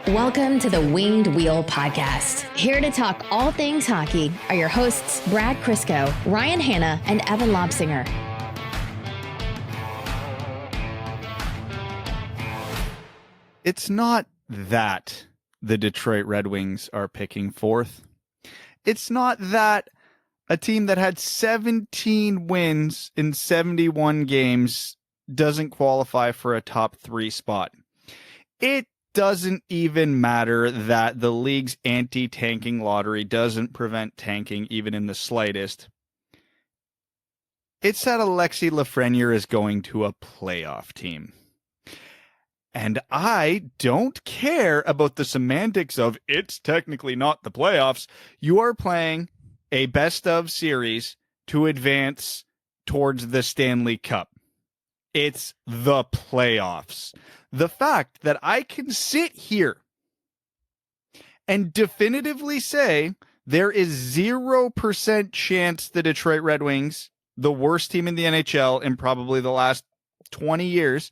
Welcome to the Winged Wheel Podcast. Here to talk all things hockey are your hosts, Brad Crisco, Ryan Hanna, and Evan Lobsinger. It's not that the Detroit Red Wings are picking fourth. It's not that a team that had 17 wins in 71 games doesn't qualify for a top 3 spot. It doesn't even matter that the league's anti-tanking lottery doesn't prevent tanking even in the slightest. It's that Alexis Lafreniere is going to a playoff team. And I don't care about the semantics of it's technically not the playoffs. You are playing a best of series to advance towards the Stanley Cup. It's the playoffs. The fact that I can sit here and definitively say there is 0% chance the Detroit Red Wings, the worst team in the NHL in probably the last 20 years,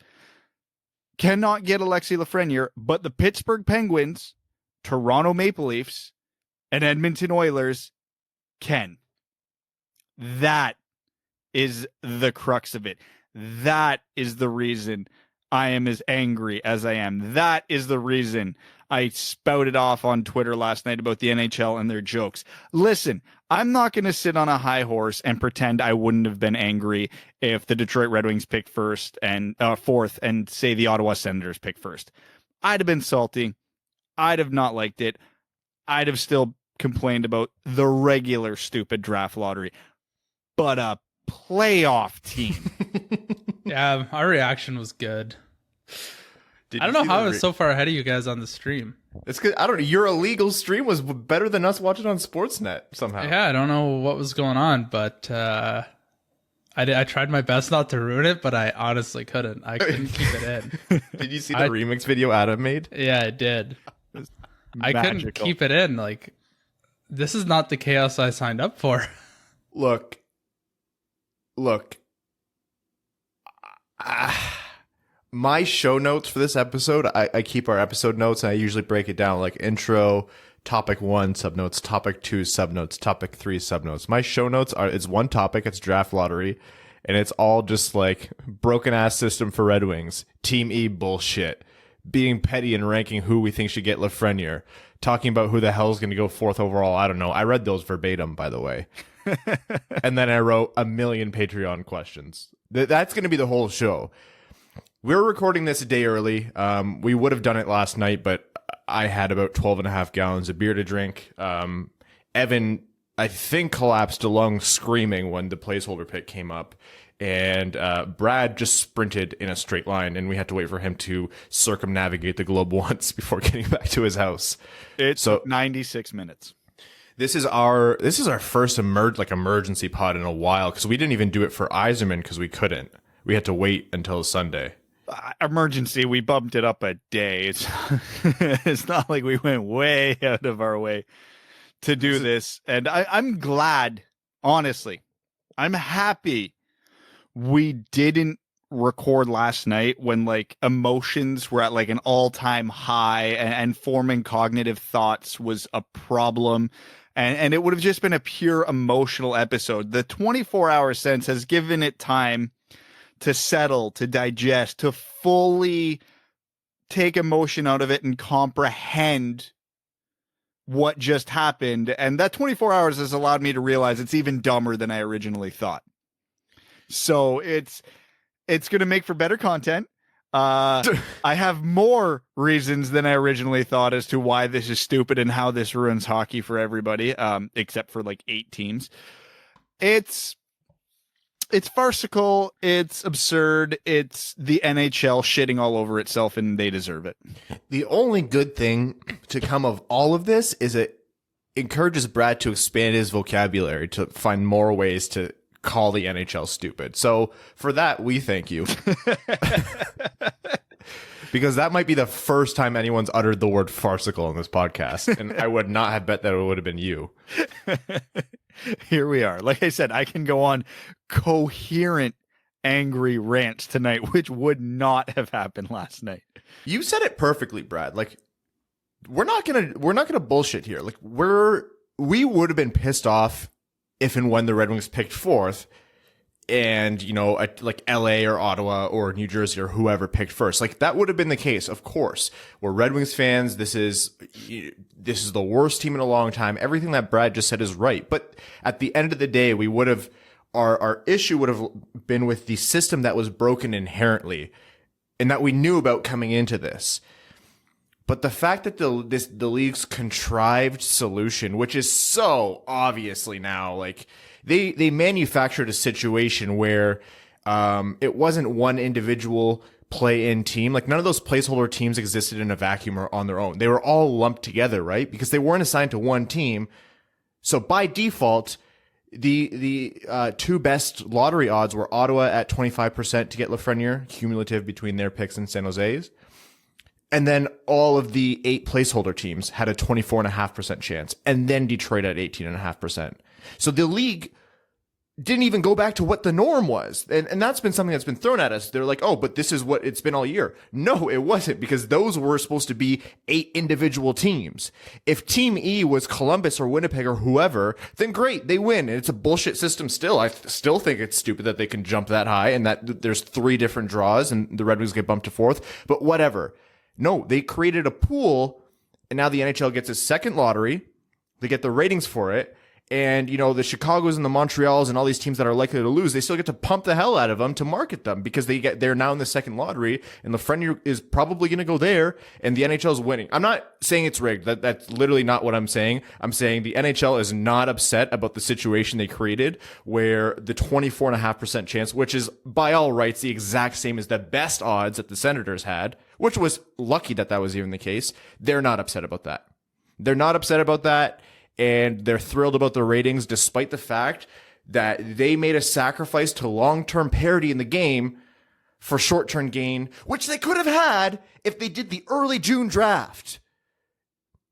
cannot get Alexis Lafreniere, but the Pittsburgh Penguins, Toronto Maple Leafs, and Edmonton Oilers can. That is the crux of it. That is the reason I am as angry as I am. That is the reason I spouted off on Twitter last night about the NHL and their jokes. Listen, I'm not going to sit on a high horse and pretend I wouldn't have been angry if the Detroit Red Wings picked fourth and say the Ottawa Senators picked first. I'd have been salty. I'd have not liked it. I'd have still complained about the regular stupid draft lottery. But a playoff team. Yeah, our reaction was good. I don't know how I was so far ahead of you guys on the stream. It's good. I don't know. Your illegal stream was better than us watching on Sportsnet somehow. Yeah, I don't know what was going on, but I tried my best not to ruin it, but I honestly couldn't. I couldn't keep it in. Did you see the remix video Adam made? Yeah, I did. I couldn't keep it in. Like, this is not the chaos I signed up for. Look. My show notes for this episode, I keep our episode notes, and I usually break it down like intro, topic 1, subnotes, topic 2, subnotes, topic 3, subnotes. My show notes it's one topic, it's draft lottery, and it's all just like broken ass system for Red Wings, Team E bullshit, being petty and ranking who we think should get Lafreniere, talking about who the hell's going to go 4th overall. I don't know. I read those verbatim, by the way. And then I wrote a million Patreon questions. That's going to be the whole show. We're recording this a day early. We would have done it last night, but I had about 12 and a half gallons of beer to drink. Evan, I think, collapsed along screaming when the placeholder pick came up. And Brad just sprinted in a straight line, and we had to wait for him to circumnavigate the globe once before getting back to his house. It's 96 minutes. This is our first emergency pod in a while, because we didn't even do it for Yzerman because we couldn't. We had to wait until Sunday. Emergency, we bumped it up a day. It's not like we went way out of our way to do this. And I'm glad, honestly. I'm happy we didn't record last night when like emotions were at like an all-time high and forming cognitive thoughts was a problem. And it would have just been a pure emotional episode. The 24-hour sense has given it time to settle, to digest, to fully take emotion out of it and comprehend what just happened. And that 24 hours has allowed me to realize it's even dumber than I originally thought. So it's going to make for better content. I have more reasons than I originally thought as to why this is stupid and how this ruins hockey for everybody, except for like 8 teams. It's farcical. It's absurd. It's the NHL shitting all over itself, and they deserve it. The only good thing to come of all of this is it encourages Brad to expand his vocabulary, to find more ways to call the NHL stupid. So for that, we thank you. Because that might be the first time anyone's uttered the word farcical in this podcast. And I would not have bet that it would have been you. Here we are. Like I said, I can go on coherent angry rants tonight, which would not have happened last night. You said it perfectly, Brad. Like, we're not gonna bullshit here. Like we would have been pissed off if and when the Red Wings picked fourth, and like LA or Ottawa or New Jersey or whoever picked first. Like that would have been the case, of course. We're Red Wings fans. This is the worst team in a long time. Everything that Brad just said is right. But at the end of the day, we would have our issue would have been with the system that was broken inherently, and that we knew about coming into this. But the fact that the league's contrived solution, which is so obviously now, like they manufactured a situation where it wasn't one individual play-in team. Like none of those placeholder teams existed in a vacuum or on their own. They were all lumped together, right? Because they weren't assigned to one team. So by default, the two best lottery odds were Ottawa at 25% to get Lafreniere, cumulative between their picks and San Jose's. And then all of the 8 placeholder teams had a 24.5% chance. And then Detroit at 18.5%. So the league didn't even go back to what the norm was. And that's been something that's been thrown at us. They're like, oh, but this is what it's been all year. No, it wasn't, because those were supposed to be 8 individual teams. If Team E was Columbus or Winnipeg or whoever, then great, they win. And it's a bullshit system still. I still think it's stupid that they can jump that high and that there's 3 different draws and the Red Wings get bumped to fourth. But whatever. No, they created a pool, and now the NHL gets a second lottery. They get the ratings for it. And, the Chicagos and the Montreals and all these teams that are likely to lose, they still get to pump the hell out of them to market them because they're now in the second lottery, and Lafreniere is probably going to go there, and the NHL is winning. I'm not saying it's rigged. That's literally not what I'm saying. I'm saying the NHL is not upset about the situation they created where the 24.5% chance, which is by all rights the exact same as the best odds that the Senators had, which was lucky that was even the case. They're not upset about that. They're not upset about that. And they're thrilled about the ratings, despite the fact that they made a sacrifice to long-term parity in the game for short-term gain, which they could have had if they did the early June draft.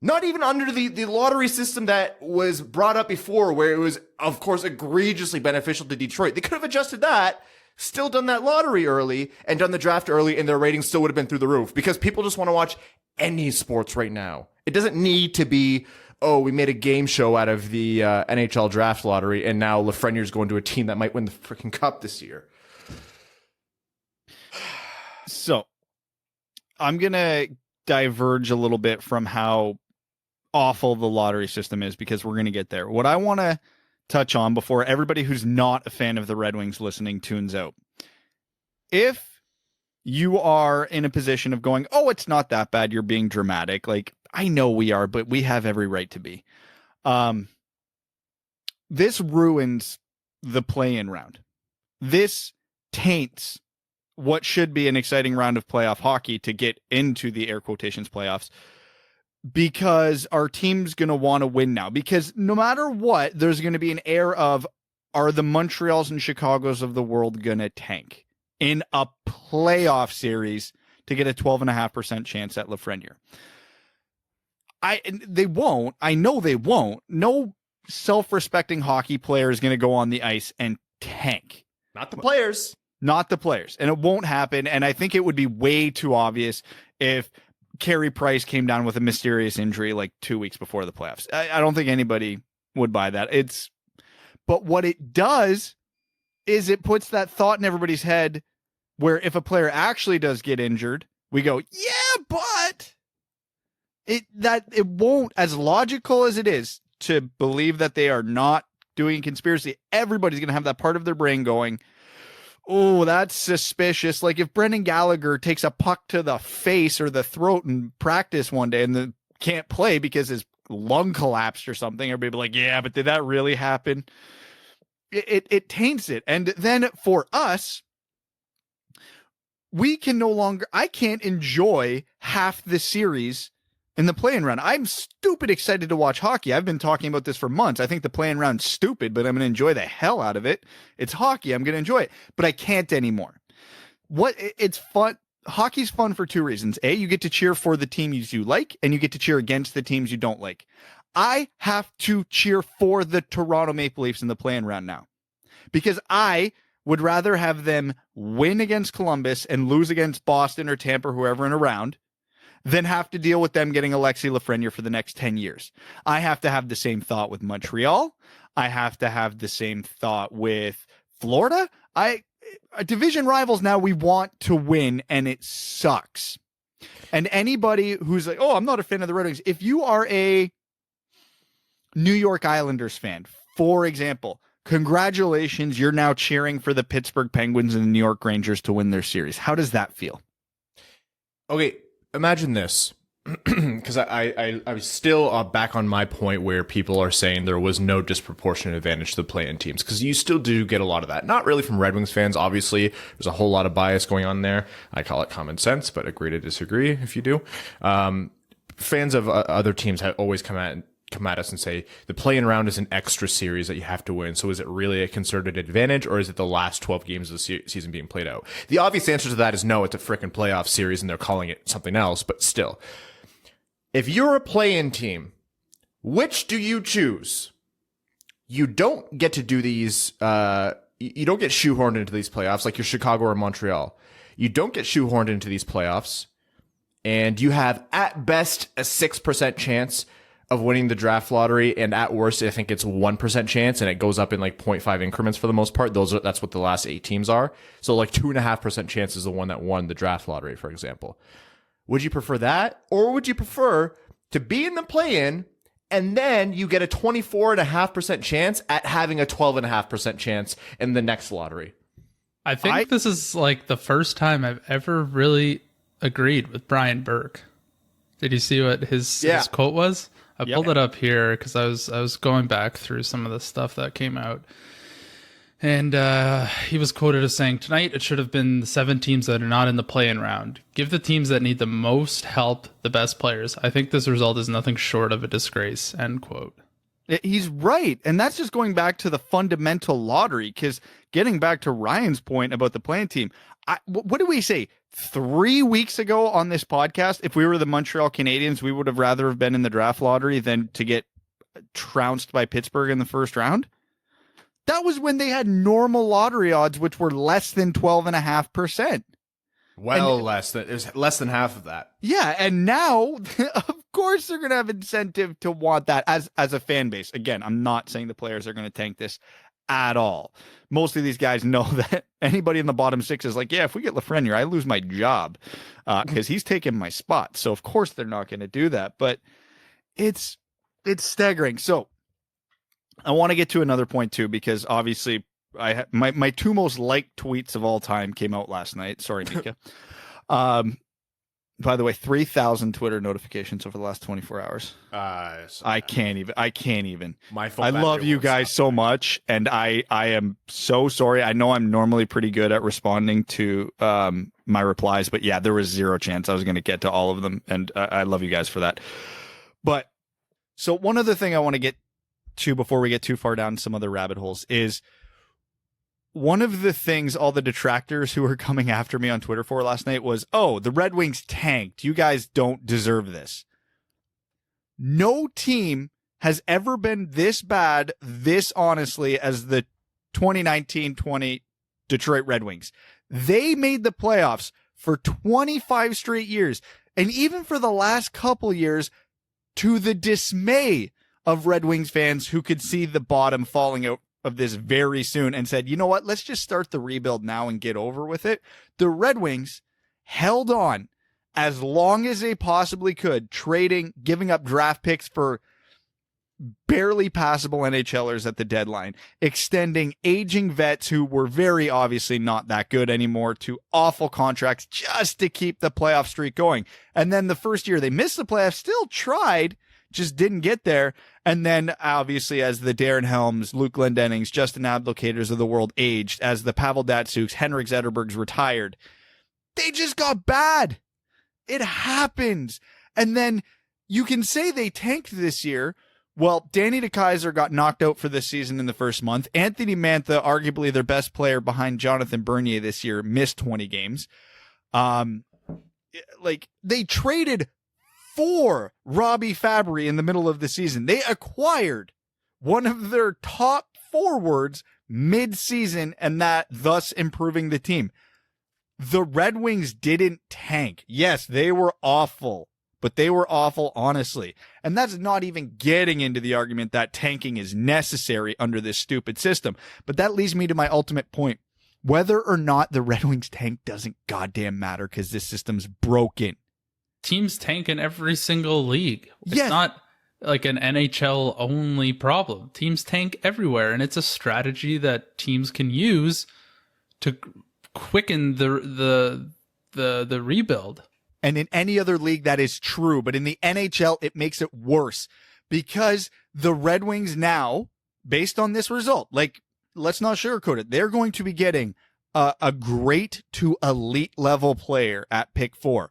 Not even under the lottery system that was brought up before, where it was, of course, egregiously beneficial to Detroit. They could have adjusted that, still done that lottery early, and done the draft early, and their ratings still would have been through the roof. Because people just want to watch any sports right now. It doesn't need to be, oh, we made a game show out of the NHL draft lottery, and now Lafreniere's going to a team that might win the freaking cup this year. So I'm going to diverge a little bit from how awful the lottery system is, because we're going to get there. What I want to touch on before everybody who's not a fan of the Red Wings listening tunes out. If you are in a position of going, oh, it's not that bad, you're being dramatic. Like, I know we are, but we have every right to be. This ruins the play-in round. This taints what should be an exciting round of playoff hockey to get into the air quotations playoffs, because our team's going to want to win now. Because no matter what, there's going to be an air of, are the Montreals and Chicagos of the world going to tank in a playoff series to get a 12.5% chance at Lafreniere? They won't. I know they won't. No self-respecting hockey player is going to go on the ice and tank. Not the players. Not the players. And it won't happen. And I think it would be way too obvious if Carey Price came down with a mysterious injury like 2 weeks before the playoffs. I don't think anybody would buy that. But what it does is it puts that thought in everybody's head where if a player actually does get injured, we go, yeah, but it won't, as logical as it is to believe that they are not doing a conspiracy, everybody's going to have that part of their brain going, oh, that's suspicious. Like if Brendan Gallagher takes a puck to the face or the throat in practice one day and can't play because his lung collapsed or something, everybody be like, yeah, but did that really happen? It taints it. And then for us, I can't enjoy half the series in the play-in round. I'm stupid excited to watch hockey. I've been talking about this for months. I think the play-in round's stupid, but I'm going to enjoy the hell out of it. It's hockey. I'm going to enjoy it, but I can't anymore. It's fun. Hockey's fun for 2 reasons. A, you get to cheer for the teams you like, and you get to cheer against the teams you don't like. I have to cheer for the Toronto Maple Leafs in the play-in round now, because I would rather have them win against Columbus and lose against Boston or Tampa or whoever in a round than have to deal with them getting Alexis Lafreniere for the next 10 years. I have to have the same thought with Montreal. I have to have the same thought with Florida. Division rivals now, we want to win, and it sucks. And anybody who's like, oh, I'm not a fan of the Red Wings. If you are a New York Islanders fan, for example, congratulations, you're now cheering for the Pittsburgh Penguins and the New York Rangers to win their series. How does that feel? Okay, imagine this. Because I'm still back on my point where people are saying there was no disproportionate advantage to the play-in teams, because you still do get a lot of that. Not really from Red Wings fans, obviously. There's a whole lot of bias going on there. I call it common sense, but agree to disagree if you do. Fans of other teams have always come at us and say the play-in round is an extra series that you have to win. So is it really a concerted advantage, or is it the last 12 games of the season being played out? The obvious answer to that is no, it's a freaking playoff series and they're calling it something else, but still. If you're a play-in team, which do you choose? You don't get to do these, you don't get shoehorned into these playoffs like you're Chicago or Montreal. You don't get shoehorned into these playoffs, and you have at best a 6% chance of winning the draft lottery, and at worst, I think it's 1% chance, and it goes up in like 0.5 increments for the most part. That's what the last 8 teams are. So like 2.5% chance is the one that won the draft lottery, for example. Would you prefer that, or would you prefer to be in the play-in and then you get a 24.5% chance at having a 12.5% chance in the next lottery? I think this is like the first time I've ever really agreed with Brian Burke. Did you see what his quote was? I pulled it up here because I was going back through some of the stuff that came out. And he was quoted as saying, "Tonight, it should have been the 7 teams that are not in the play-in round. Give the teams that need the most help the best players. I think this result is nothing short of a disgrace." End quote. He's right. And that's just going back to the fundamental lottery, because getting back to Ryan's point about the play-in team, what did we say 3 weeks ago on this podcast? If we were the Montreal Canadiens, we would have rather have been in the draft lottery than to get trounced by Pittsburgh in the first round. That was when they had normal lottery odds, which were less than 12.5%. It was less than half of that. Yeah, and now, of course, they're going to have incentive to want that as a fan base. Again, I'm not saying the players are going to tank this at all. Most of these guys know that anybody in the bottom 6 is like, yeah, if we get Lafreniere, I lose my job because he's taking my spot. So, of course, they're not going to do that. But it's staggering. So, I want to get to another point too, because obviously my 2 most liked tweets of all time came out last night. Sorry, Mika. By the way, 3,000 Twitter notifications over the last 24 hours. I can't even. My phone. I love you guys so much, and I am so sorry. I know I'm normally pretty good at responding to my replies, but yeah, there was 0 chance I was going to get to all of them, and I love you guys for that. But so one other thing I want to get to before we get too far down some other rabbit holes is one of the things all the detractors who were coming after me on Twitter for last night was, oh, the Red Wings tanked. You guys don't deserve this. No team has ever been this bad, this honestly, as the 2019-20 Detroit Red Wings. They made the playoffs for 25 straight years. And even for the last couple years, to the dismay of Red Wings fans who could see the bottom falling out of this very soon and said, you know what, let's just start the rebuild now and get over with it. The Red Wings held on as long as they possibly could, trading, giving up draft picks for barely passable NHLers at the deadline, extending aging vets who were very obviously not that good anymore to awful contracts just to keep the playoff streak going. And then the first year they missed the playoffs, still tried, just didn't get there. And then obviously as the Darren Helms, Luke Glendennings, Justin Abdelkaders of the world aged, as the Pavel Datsyuks, Henrik Zetterbergs retired, they just got bad. It happens. And then you can say they tanked this year. Well, Danny DeKeyser got knocked out for this season in the first month. Anthony Mantha, arguably their best player behind Jonathan Bernier this year, missed 20 games. They traded for Robbie Fabry in the middle of the season. They acquired one of their top forwards mid-season, and that thus improving the team. The Red Wings didn't tank. Yes, they were awful but they were awful, honestly. And that's not even getting into the argument that tanking is necessary under this stupid system. But that leads me to my ultimate point. Whether or not the Red Wings tank doesn't goddamn matter because this system's broken. Teams tank in every single league. It's Yes. not like an NHL only problem. Teams tank everywhere, and it's a strategy that teams can use to quicken the rebuild. And in any other league, that is true. But in the NHL, it makes it worse because the Red Wings now, based on this result, like, let's not sugarcoat it, they're going to be getting a great to elite level player at pick 4.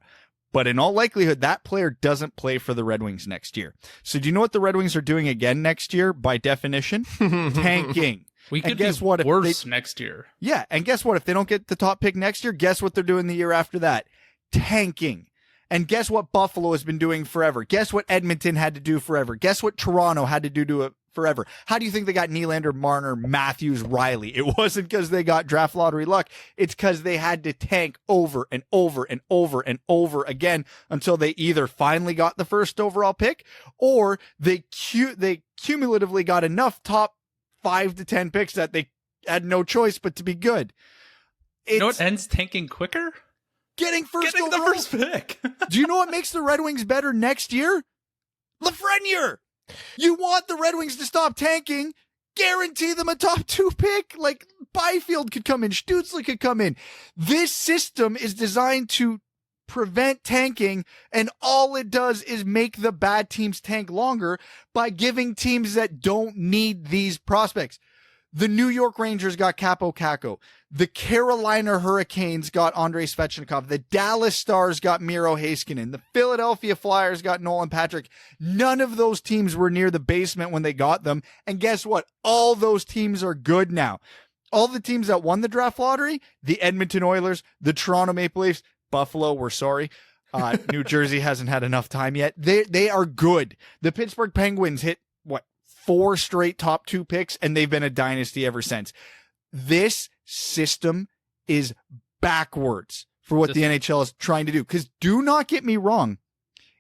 But in all likelihood, that player doesn't play for the Red Wings next year. So do you know what the Red Wings are doing again next year by definition? Tanking. We could guess be what, worse next year. Yeah, and guess what? If they don't get the top pick next year, guess what they're doing the year after that? Tanking. And guess what Buffalo has been doing forever? Guess what Edmonton had to do forever? Guess what Toronto had to do it forever? How do you think they got Nylander, Marner, Matthews, Riley? It wasn't because they got draft lottery luck. It's because they had to tank over and over and over and over again until they either finally got the first overall pick or they cumulatively got enough top 5 to 10 picks that they had no choice but to be good. You know what ends tanking quicker? Getting the first pick. Do you know what makes the Red Wings better next year? Lafreniere. You want the Red Wings to stop tanking, guarantee them a top 2 pick. Like, Byfield could come in, Stützle could come in. This system is designed to prevent tanking, and all it does is make the bad teams tank longer by giving teams that don't need these prospects. The New York Rangers got Capo Caco. The Carolina Hurricanes got Andrei Svechnikov. The Dallas Stars got Miro Heiskanen. The Philadelphia Flyers got Nolan Patrick. None of those teams were near the basement when they got them. And guess what? All those teams are good now. All the teams that won the draft lottery, the Edmonton Oilers, the Toronto Maple Leafs, Buffalo, we're sorry. New Jersey hasn't had enough time yet. They are good. The Pittsburgh Penguins hit, 4 straight top 2 picks, and they've been a dynasty ever since. This system is backwards for what the NHL is trying to do. Because do not get me wrong.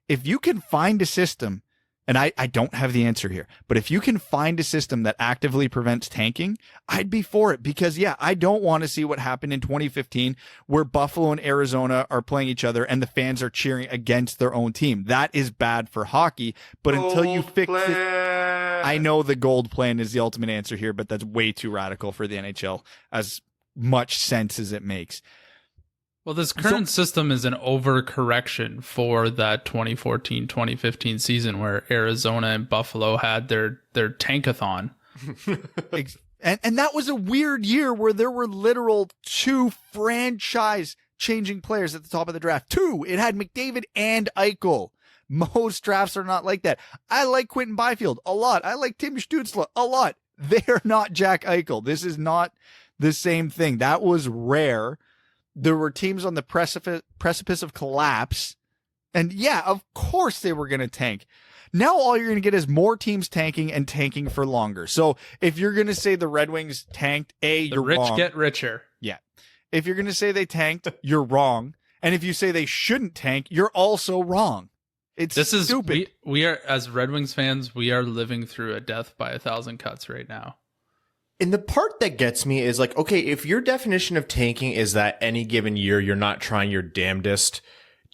If you can find a system, and I don't have the answer here, but if you can find a system that actively prevents tanking, I'd be for it. Because, yeah, I don't want to see what happened in 2015 where Buffalo and Arizona are playing each other and the fans are cheering against their own team. That is bad for hockey. But until you fix it, I know the gold plan is the ultimate answer here, but that's way too radical for the NHL, as much sense as it makes. Well, this current system is an overcorrection for that 2014-2015 season where Arizona and Buffalo had their tankathon. And that was a weird year where there were literal 2 franchise-changing players at the top of the draft. 2. It had McDavid and Eichel. Most drafts are not like that. I like Quentin Byfield a lot. I like Tim Stützle a lot. They're not Jack Eichel. This is not the same thing. That was rare. There were teams on the precipice of collapse. And yeah, of course they were going to tank. Now all you're going to get is more teams tanking and tanking for longer. So if you're going to say the Red Wings tanked, you're rich wrong. Get richer. Yeah. If you're going to say they tanked, you're wrong. And if you say they shouldn't tank, you're also wrong. It's stupid. We are, as Red Wings fans, we are living through a death by 1,000 cuts right now. And the part that gets me is like, okay, if your definition of tanking is that any given year you're not trying your damnedest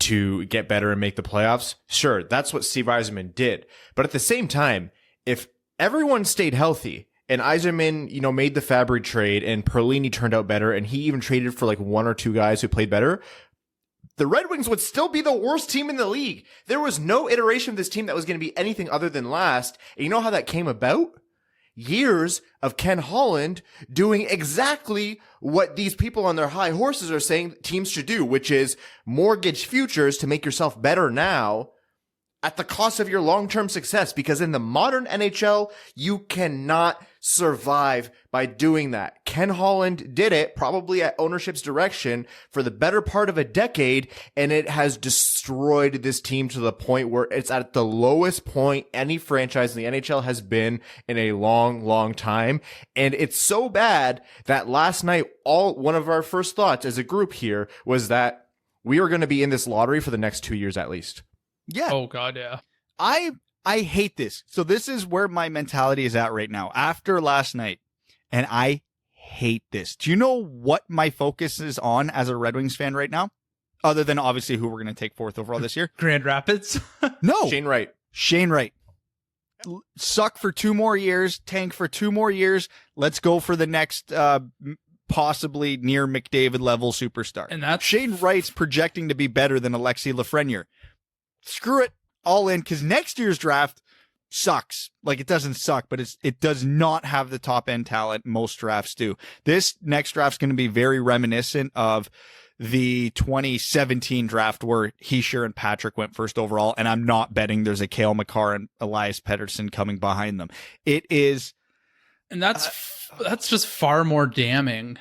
to get better and make the playoffs, sure, that's what Steve Yzerman did. But at the same time, if everyone stayed healthy and Yzerman, made the Fabry trade and Perlini turned out better and he even traded for like 1 or 2 guys who played better, the Red Wings would still be the worst team in the league. There was no iteration of this team that was going to be anything other than last. And you know how that came about? Years of Ken Holland doing exactly what these people on their high horses are saying teams should do, which is mortgage futures to make yourself better now at the cost of your long-term success. Because in the modern NHL, you cannot survive by doing that. Ken Holland did it, probably at ownership's direction, for the better part of a decade, and it has destroyed this team to the point where it's at the lowest point any franchise in the NHL has been in a long, long time. And it's so bad that last night, one of our first thoughts as a group here was that we are going to be in this lottery for the next 2 years at least. Yeah. Oh God, yeah. I hate this. So this is where my mentality is at right now after last night. And I hate this. Do you know what my focus is on as a Red Wings fan right now? Other than obviously who we're going to take fourth overall this year. Grand Rapids? No. Shane Wright. Suck for 2 more years, tank for 2 more years. Let's go for the next possibly near McDavid level superstar. And that's Shane Wright's projecting to be better than Alexis Lafreniere. Screw it, all in, because next year's draft sucks. Like, it doesn't suck, but it does not have the top end talent most drafts do. This next draft's going to be very reminiscent of the 2017 draft where Heischer and Patrick went first overall, and I'm not betting there's a Cale Makar and Elias Pettersson coming behind them. It is, and that's just far more damning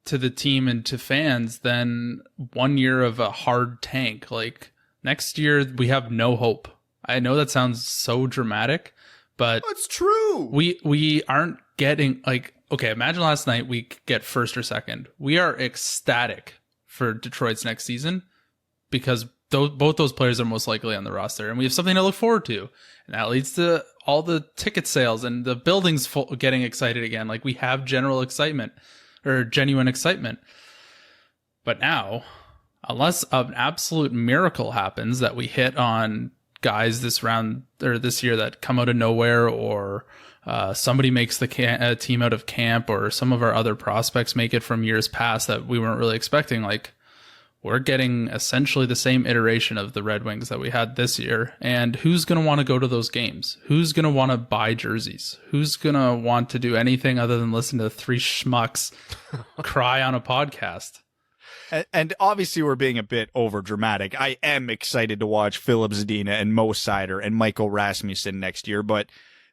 to the team and to fans than 1 year of a hard tank. Like, next year we have no hope. I know that sounds so dramatic, but it's true. We aren't getting, like, okay, imagine last night we get first or second. We are ecstatic for Detroit's next season because both those players are most likely on the roster, and we have something to look forward to. And that leads to all the ticket sales and the buildings getting excited again. Like, we have genuine excitement. But now, unless an absolute miracle happens that we hit on guys this round or this year that come out of nowhere, or somebody makes the team out of camp, or some of our other prospects make it from years past that we weren't really expecting, like, we're getting essentially the same iteration of the Red Wings that we had this year. And who's going to want to go to those games? Who's going to want to buy jerseys? Who's going to want to do anything other than listen to 3 schmucks cry on a podcast? And obviously we're being a bit over dramatic. I am excited to watch Philip Zadina and Mo Seider and Michael Rasmussen next year, but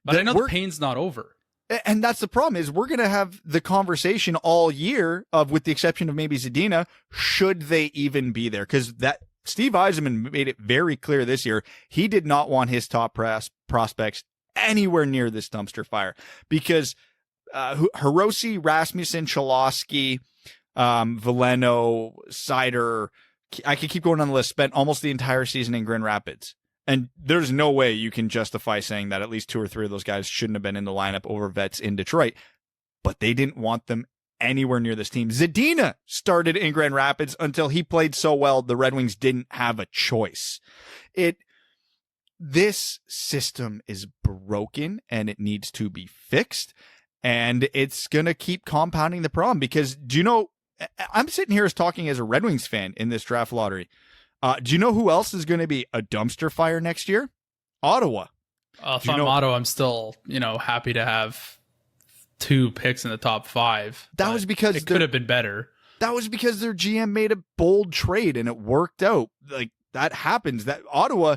I know the pain's not over. And that's the problem, is we're going to have the conversation all year of, with the exception of maybe Zadina, should they even be there? Because that Steve Yzerman made it very clear this year he did not want his top prospects anywhere near this dumpster fire, because Hirose, Rasmussen, Cholowski, Veleno, Seider, I could keep going on the list, spent almost the entire season in Grand Rapids. And there's no way you can justify saying that at least 2 or 3 of those guys shouldn't have been in the lineup over vets in Detroit. But they didn't want them anywhere near this team. Zadina started in Grand Rapids until he played so well the Red Wings didn't have a choice. This system is broken and it needs to be fixed. And it's going to keep compounding the problem, because do you know, I'm sitting here talking as a Red Wings fan in this draft lottery. Do you know who else is going to be a dumpster fire next year? Ottawa. If I'm Ottawa, I'm still, happy to have 2 picks in the top 5. That was because it could have been better. That was because their GM made a bold trade and it worked out. Like, that happens. That Ottawa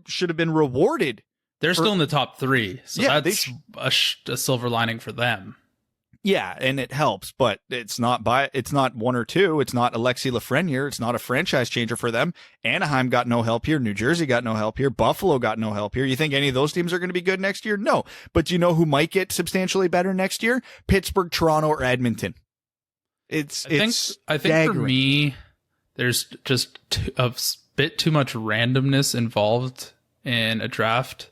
should have been rewarded. They're still in the top 3, so yeah, that's a silver lining for them. Yeah, and it helps, but it's not 1 or 2. It's not Alexis Lafreniere. It's not a franchise changer for them. Anaheim got no help here. New Jersey got no help here. Buffalo got no help here. You think any of those teams are going to be good next year? No. But do you know who might get substantially better next year? Pittsburgh, Toronto, or Edmonton. I think for me, there's just a bit too much randomness involved in a draft,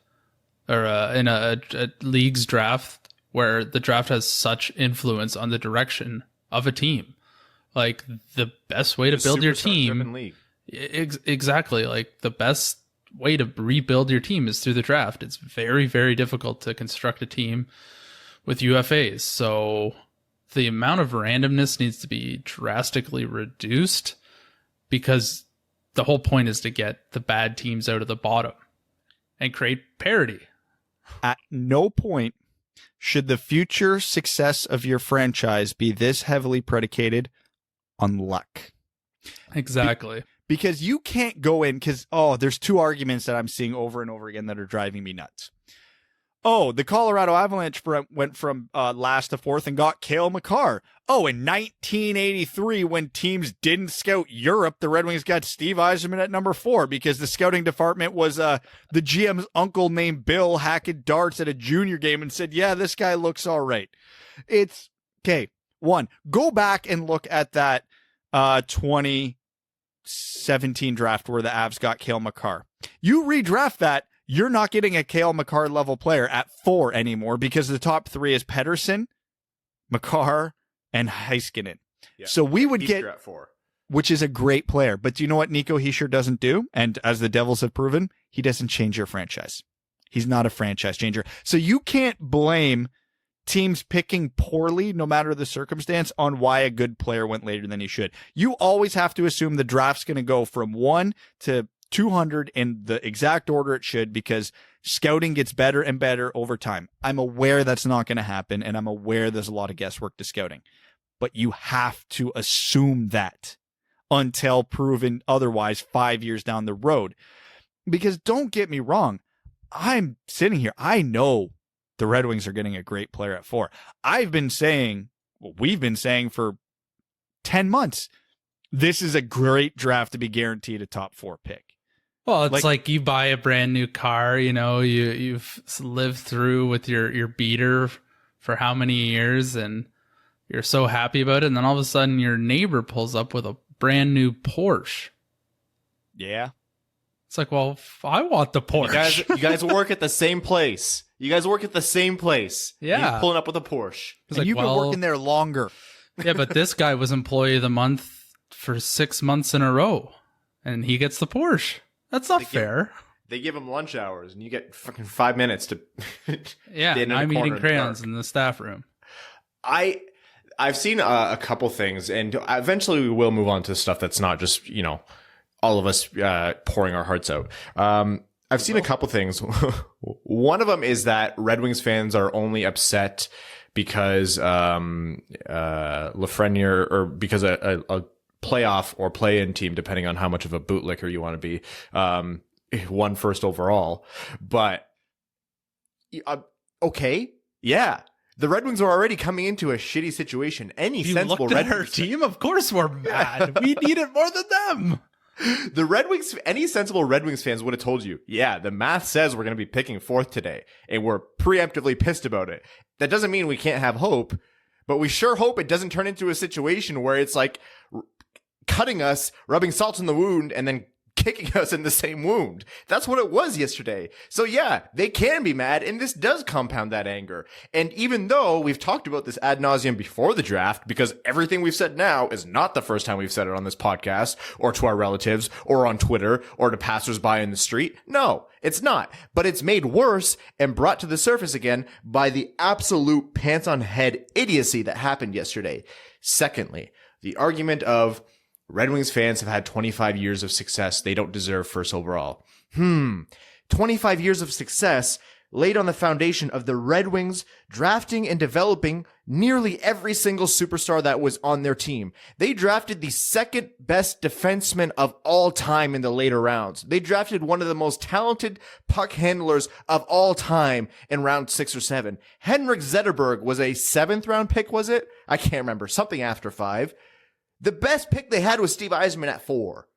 or in a league's draft, where the draft has such influence on the direction of a team. Like, the best way to build your team, exactly. Like, the best way to rebuild your team is through the draft. It's very, very difficult to construct a team with UFAs. So the amount of randomness needs to be drastically reduced, because the whole point is to get the bad teams out of the bottom and create parity. At no point should the future success of your franchise be this heavily predicated on luck. Exactly. Because you can't go in, because, there's 2 arguments that I'm seeing over and over again that are driving me nuts. The Colorado Avalanche went from last to 4th and got Cale Makar. In 1983, when teams didn't scout Europe, the Red Wings got Steve Yzerman at number 4 because the scouting department was the GM's uncle named Bill hacking darts at a junior game and said, yeah, this guy looks all right. It's, okay, 1, go back and look at that 2017 draft where the Avs got Cale Makar. You redraft that, you're not getting a Cale Makar level player at 4 anymore because the top 3 is Pettersson, Makar, and Heiskanen. Yeah. So we would get at 4, which is a great player. But do you know what Nico Hischier doesn't do? And as the Devils have proven, he doesn't change your franchise. He's not a franchise changer. So you can't blame teams picking poorly, no matter the circumstance, on why a good player went later than he should. You always have to assume the draft's going to go from 1 to 200 in the exact order it should, because scouting gets better and better over time. I'm aware that's not going to happen, and I'm aware there's a lot of guesswork to scouting. But you have to assume that until proven otherwise 5 years down the road. Because don't get me wrong, I'm sitting here, I know the Red Wings are getting a great player at 4. We've been saying for 10 months, this is a great draft to be guaranteed a top 4 pick. Well, it's like you buy a brand new car, you've lived through with your beater for how many years, and you're so happy about it, and then all of a sudden your neighbor pulls up with a brand new Porsche. Yeah. It's like, well, I want the Porsche. You guys work at the same place. Yeah. You're pulling up with a Porsche. And you've been working there longer. Yeah, but this guy was employee of the month for 6 months in a row, and he gets the Porsche. That's not fair. They give him lunch hours, and you get fucking 5 minutes to. Yeah, and I'm eating crayons in the staff room. I've seen a couple things, and eventually we will move on to stuff that's not just all of us pouring our hearts out. I've seen a couple things. One of them is that Red Wings fans are only upset because Lafreniere, or because a playoff or play-in team, depending on how much of a bootlicker you want to be, won first overall. But okay, yeah. The Red Wings are already coming into a shitty situation. Any sensible Red Wings team, of course we're mad. We need it more than them. The Red Wings, any sensible Red Wings fans would have told you, yeah, the math says we're going to be picking 4th today, and we're preemptively pissed about it. That doesn't mean we can't have hope, but we sure hope it doesn't turn into a situation where it's like cutting us, rubbing salt in the wound, and then kicking us in the same wound. That's what it was yesterday. So yeah, they can be mad, and this does compound that anger. And even though we've talked about this ad nauseum before the draft, because everything we've said now is not the first time we've said it on this podcast, or to our relatives, or on Twitter, or to passersby in the street. No, it's not. But it's made worse and brought to the surface again by the absolute pants on head idiocy that happened yesterday. Secondly, the argument of Red Wings fans have had 25 years of success. They don't deserve first overall. 25 years of success laid on the foundation of the Red Wings drafting and developing nearly every single superstar that was on their team. They drafted the second best defenseman of all time in the later rounds. They drafted one of the most talented puck handlers of all time in round 6 or 7. Henrik Zetterberg was a 7th round pick, was it? I can't remember. Something after 5. The best pick they had was Steve Yzerman at 4.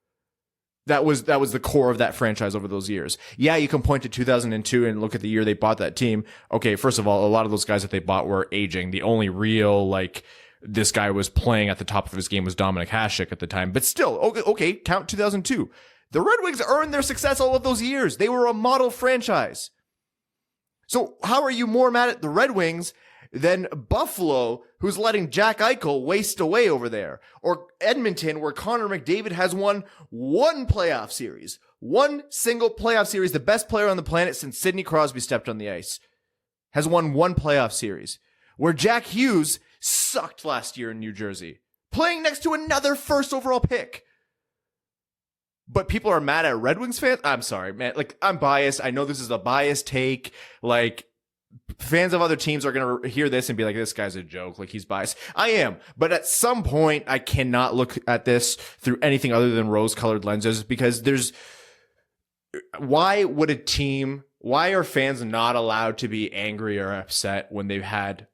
That was the core of that franchise over those years. Yeah, you can point to 2002 and look at the year they bought that team. Okay, first of all, a lot of those guys that they bought were aging. The only real, this guy was playing at the top of his game was Dominik Hasek at the time. But still, okay, count 2002. The Red Wings earned their success all of those years. They were a model franchise. So how are you more mad at the Red Wings than Buffalo, who's letting Jack Eichel waste away over there? Or Edmonton, where Connor McDavid has won one playoff series. One single playoff series, the best player on the planet since Sidney Crosby stepped on the ice. Has won one playoff series. Where Jack Hughes sucked last year in New Jersey, playing next to another first overall pick. But people are mad at Red Wings fans? I'm sorry, man. I'm biased. I know this is a biased take. Fans of other teams are going to hear this and be like, this guy's a joke. He's biased. I am. But at some point, I cannot look at this through anything other than rose-colored lenses, because why are fans not allowed to be angry or upset when they've had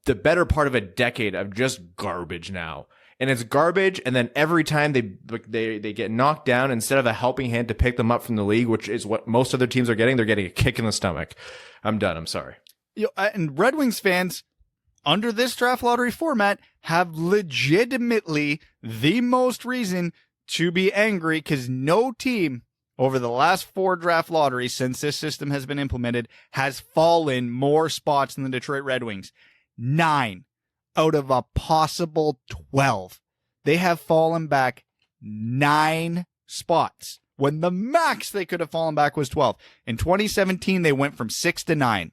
the better part of a decade of just garbage now? And it's garbage, and then every time they get knocked down, instead of a helping hand to pick them up from the league, which is what most other teams are getting, they're getting a kick in the stomach. I'm done. I'm sorry. And Red Wings fans, under this draft lottery format, have legitimately the most reason to be angry, because no team over the last 4 draft lotteries since this system has been implemented has fallen more spots than the Detroit Red Wings. 9 out of a possible 12. They have fallen back 9 spots when the max they could have fallen back was 12. In 2017, they went from 6 to 9.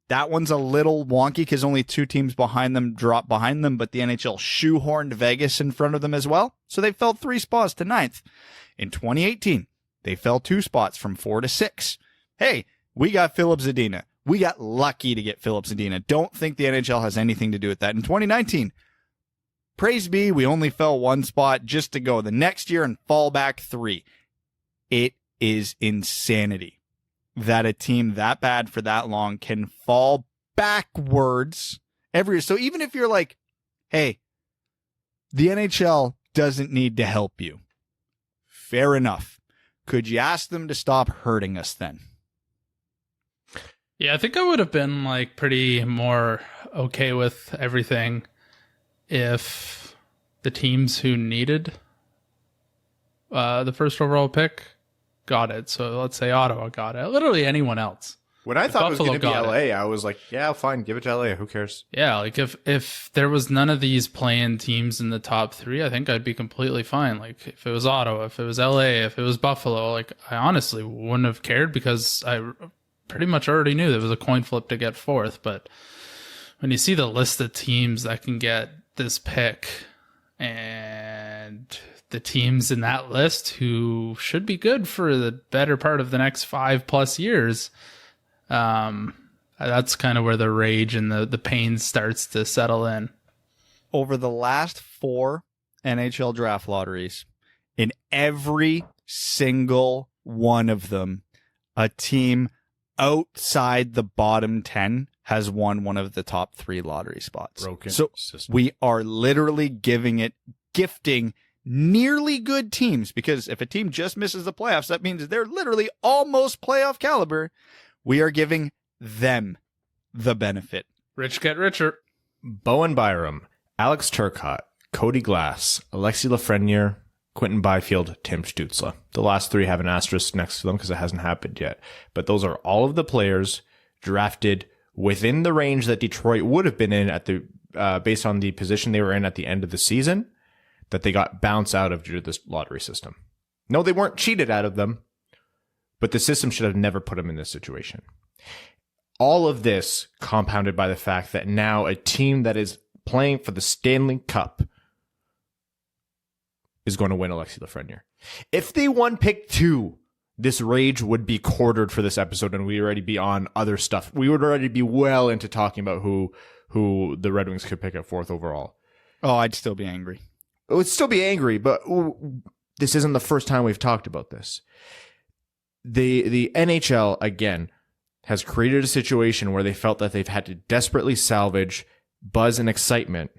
That one's a little wonky because only 2 teams behind them dropped behind them, but the NHL shoehorned Vegas in front of them as well. So they fell 3 spots to 9th. In 2018, they fell 2 spots from 4 to 6. Hey, we got Filip Zadina. We got lucky to get Filip Zadina. Don't think the NHL has anything to do with that. In 2019, praise be, we only fell 1 spot just to go the next year and fall back 3. It is insanity that a team that bad for that long can fall backwards every year. So even if you're like, hey, the NHL doesn't need to help you. Fair enough. Could you ask them to stop hurting us then? Yeah, I think I would have been like pretty more okay with everything if the teams who needed the first overall pick got it. So let's say Ottawa got it. Literally anyone else. When I thought Buffalo it was going to be LA, it. I was like, yeah, fine, give it to LA. Who cares? Yeah, like if there was none of these playing teams in the top 3, I think I'd be completely fine. Like if it was Ottawa, if it was LA, if it was Buffalo, like I honestly wouldn't have cared because I pretty much already knew there was a coin flip to get 4th. But when you see the list of teams that can get this pick and the teams in that list who should be good for the better part of the next 5+ years, that's kind of where the rage and the pain starts to settle in. Over the last 4 NHL draft lotteries, in every single one of them, a team outside the bottom 10 has won one of the top 3 lottery spots. Broken so system. We are literally gifting nearly good teams, because if a team just misses the playoffs, that means they're literally almost playoff caliber. We are giving them the benefit. Rich get richer. Bowen Byram, Alex Turcotte, Cody Glass, Alexis Lafreniere, Quentin Byfield, Tim Stützle. The last 3 have an asterisk next to them because it hasn't happened yet. But those are all of the players drafted within the range that Detroit would have been in at the based on the position they were in at the end of the season, that they got bounced out of due to this lottery system. No, they weren't cheated out of them, but the system should have never put them in this situation. All of this compounded by the fact that now a team that is playing for the Stanley Cup is going to win Alexis Lafreniere. If they won pick 2, this rage would be quartered for this episode and we'd already be on other stuff. We would already be well into talking about who the Red Wings could pick at 4th overall. Oh, I'd still be angry. I would still be angry, but this isn't the first time we've talked about this. The NHL, again, has created a situation where they felt that they've had to desperately salvage buzz and excitement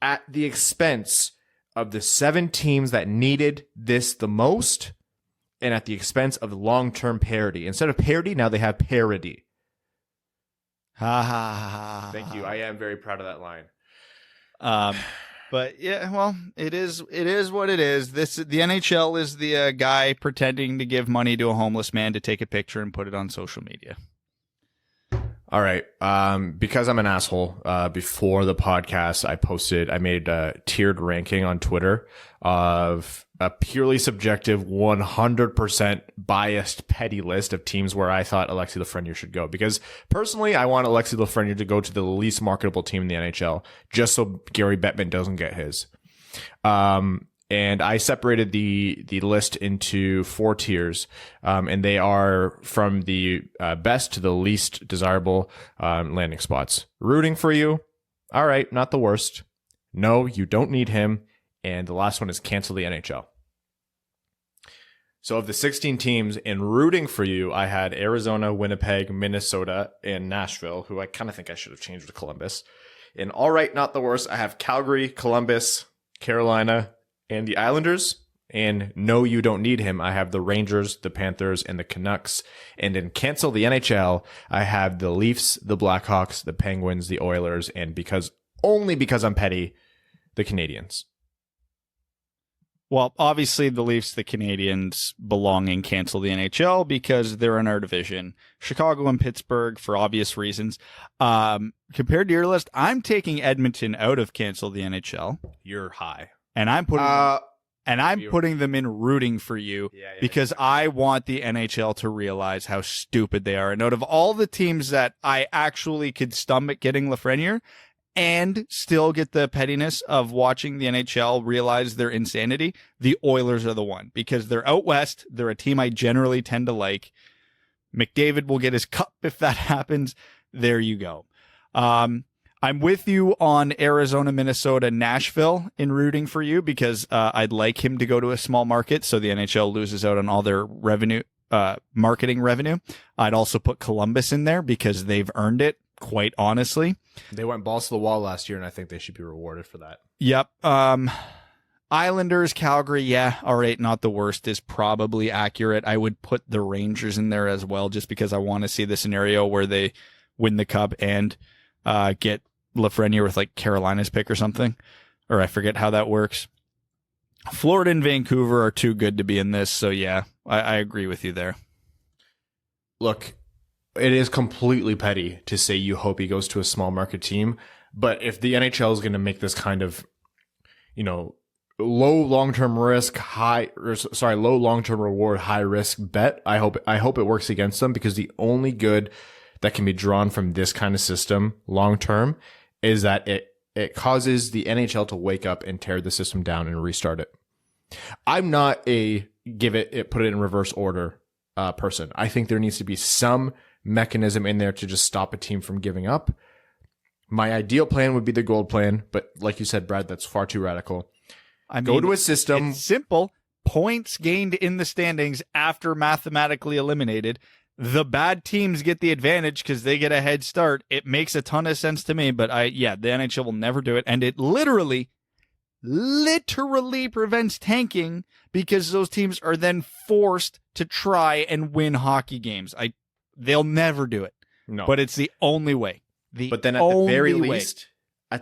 at the expense of the 7 teams that needed this the most, and at the expense of long-term parity. Instead of parity, now they have parity. Ha ha ha. Thank you. I am very proud of that line. But yeah, well, it is what it is. The NHL is the guy pretending to give money to a homeless man to take a picture and put it on social media. All right. Because I'm an asshole, before the podcast, I made a tiered ranking on Twitter of a purely subjective, 100% biased, petty list of teams where I thought Alexis Lafreniere should go. Because personally, I want Alexis Lafreniere to go to the least marketable team in the NHL, just so Gary Bettman doesn't get his. And I separated the list into 4 tiers, and they are from the best to the least desirable landing spots. Rooting for you. All right, not the worst. No, you don't need him. And the last one is cancel the NHL. So of the 16 teams in rooting for you, I had Arizona, Winnipeg, Minnesota, and Nashville, who I kind of think I should have changed to Columbus. In all right, not the worst, I have Calgary, Columbus, Carolina, and the Islanders. And no, you don't need him, I have the Rangers, the Panthers, and the Canucks. And in cancel the NHL, I have the Leafs, the Blackhawks, the Penguins, the Oilers, and only because I'm petty, the Canadiens. Well, obviously the Leafs, the Canadians belong in cancel the NHL because they're in our division. Chicago and Pittsburgh for obvious reasons. Compared to your list, I'm taking Edmonton out of cancel the NHL. You're high. And I'm putting them in rooting for you because I want the NHL to realize how stupid they are. And out of all the teams that I actually could stomach getting Lafreniere and still get the pettiness of watching the NHL realize their insanity, the Oilers are the one because they're out west. They're a team I generally tend to like. McDavid will get his cup if that happens. There you go. I'm with you on Arizona, Minnesota, Nashville in rooting for you because I'd like him to go to a small market so the NHL loses out on all their revenue, marketing revenue. I'd also put Columbus in there because they've earned it, quite honestly. They went balls to the wall last year, and I think they should be rewarded for that. Yep. Islanders, Calgary, yeah, all right, not the worst is probably accurate. I would put the Rangers in there as well just because I want to see the scenario where they win the cup and get Lafreniere with like Carolina's pick or something, or I forget how that works. Florida and Vancouver are too good to be in this, so yeah, I agree with you there. Look, it is completely petty to say you hope he goes to a small market team, but if the NHL is going to make this kind of, low long-term risk, low long-term reward, high risk bet, I hope it works against them because the only good that can be drawn from this kind of system long-term is that it causes the NHL to wake up and tear the system down and restart it. I'm not a put it in reverse order person. I think there needs to be some mechanism in there to just stop a team from giving up. My ideal plan would be the gold plan, but like you said, Brad, that's far too radical. Go to a system. It's simple. Points gained in the standings after mathematically eliminated. The bad teams get the advantage because they get a head start. It makes a ton of sense to me, but the NHL will never do it. And it literally prevents tanking because those teams are then forced to try and win hockey games. They'll never do it. No. But it's the only way. But then at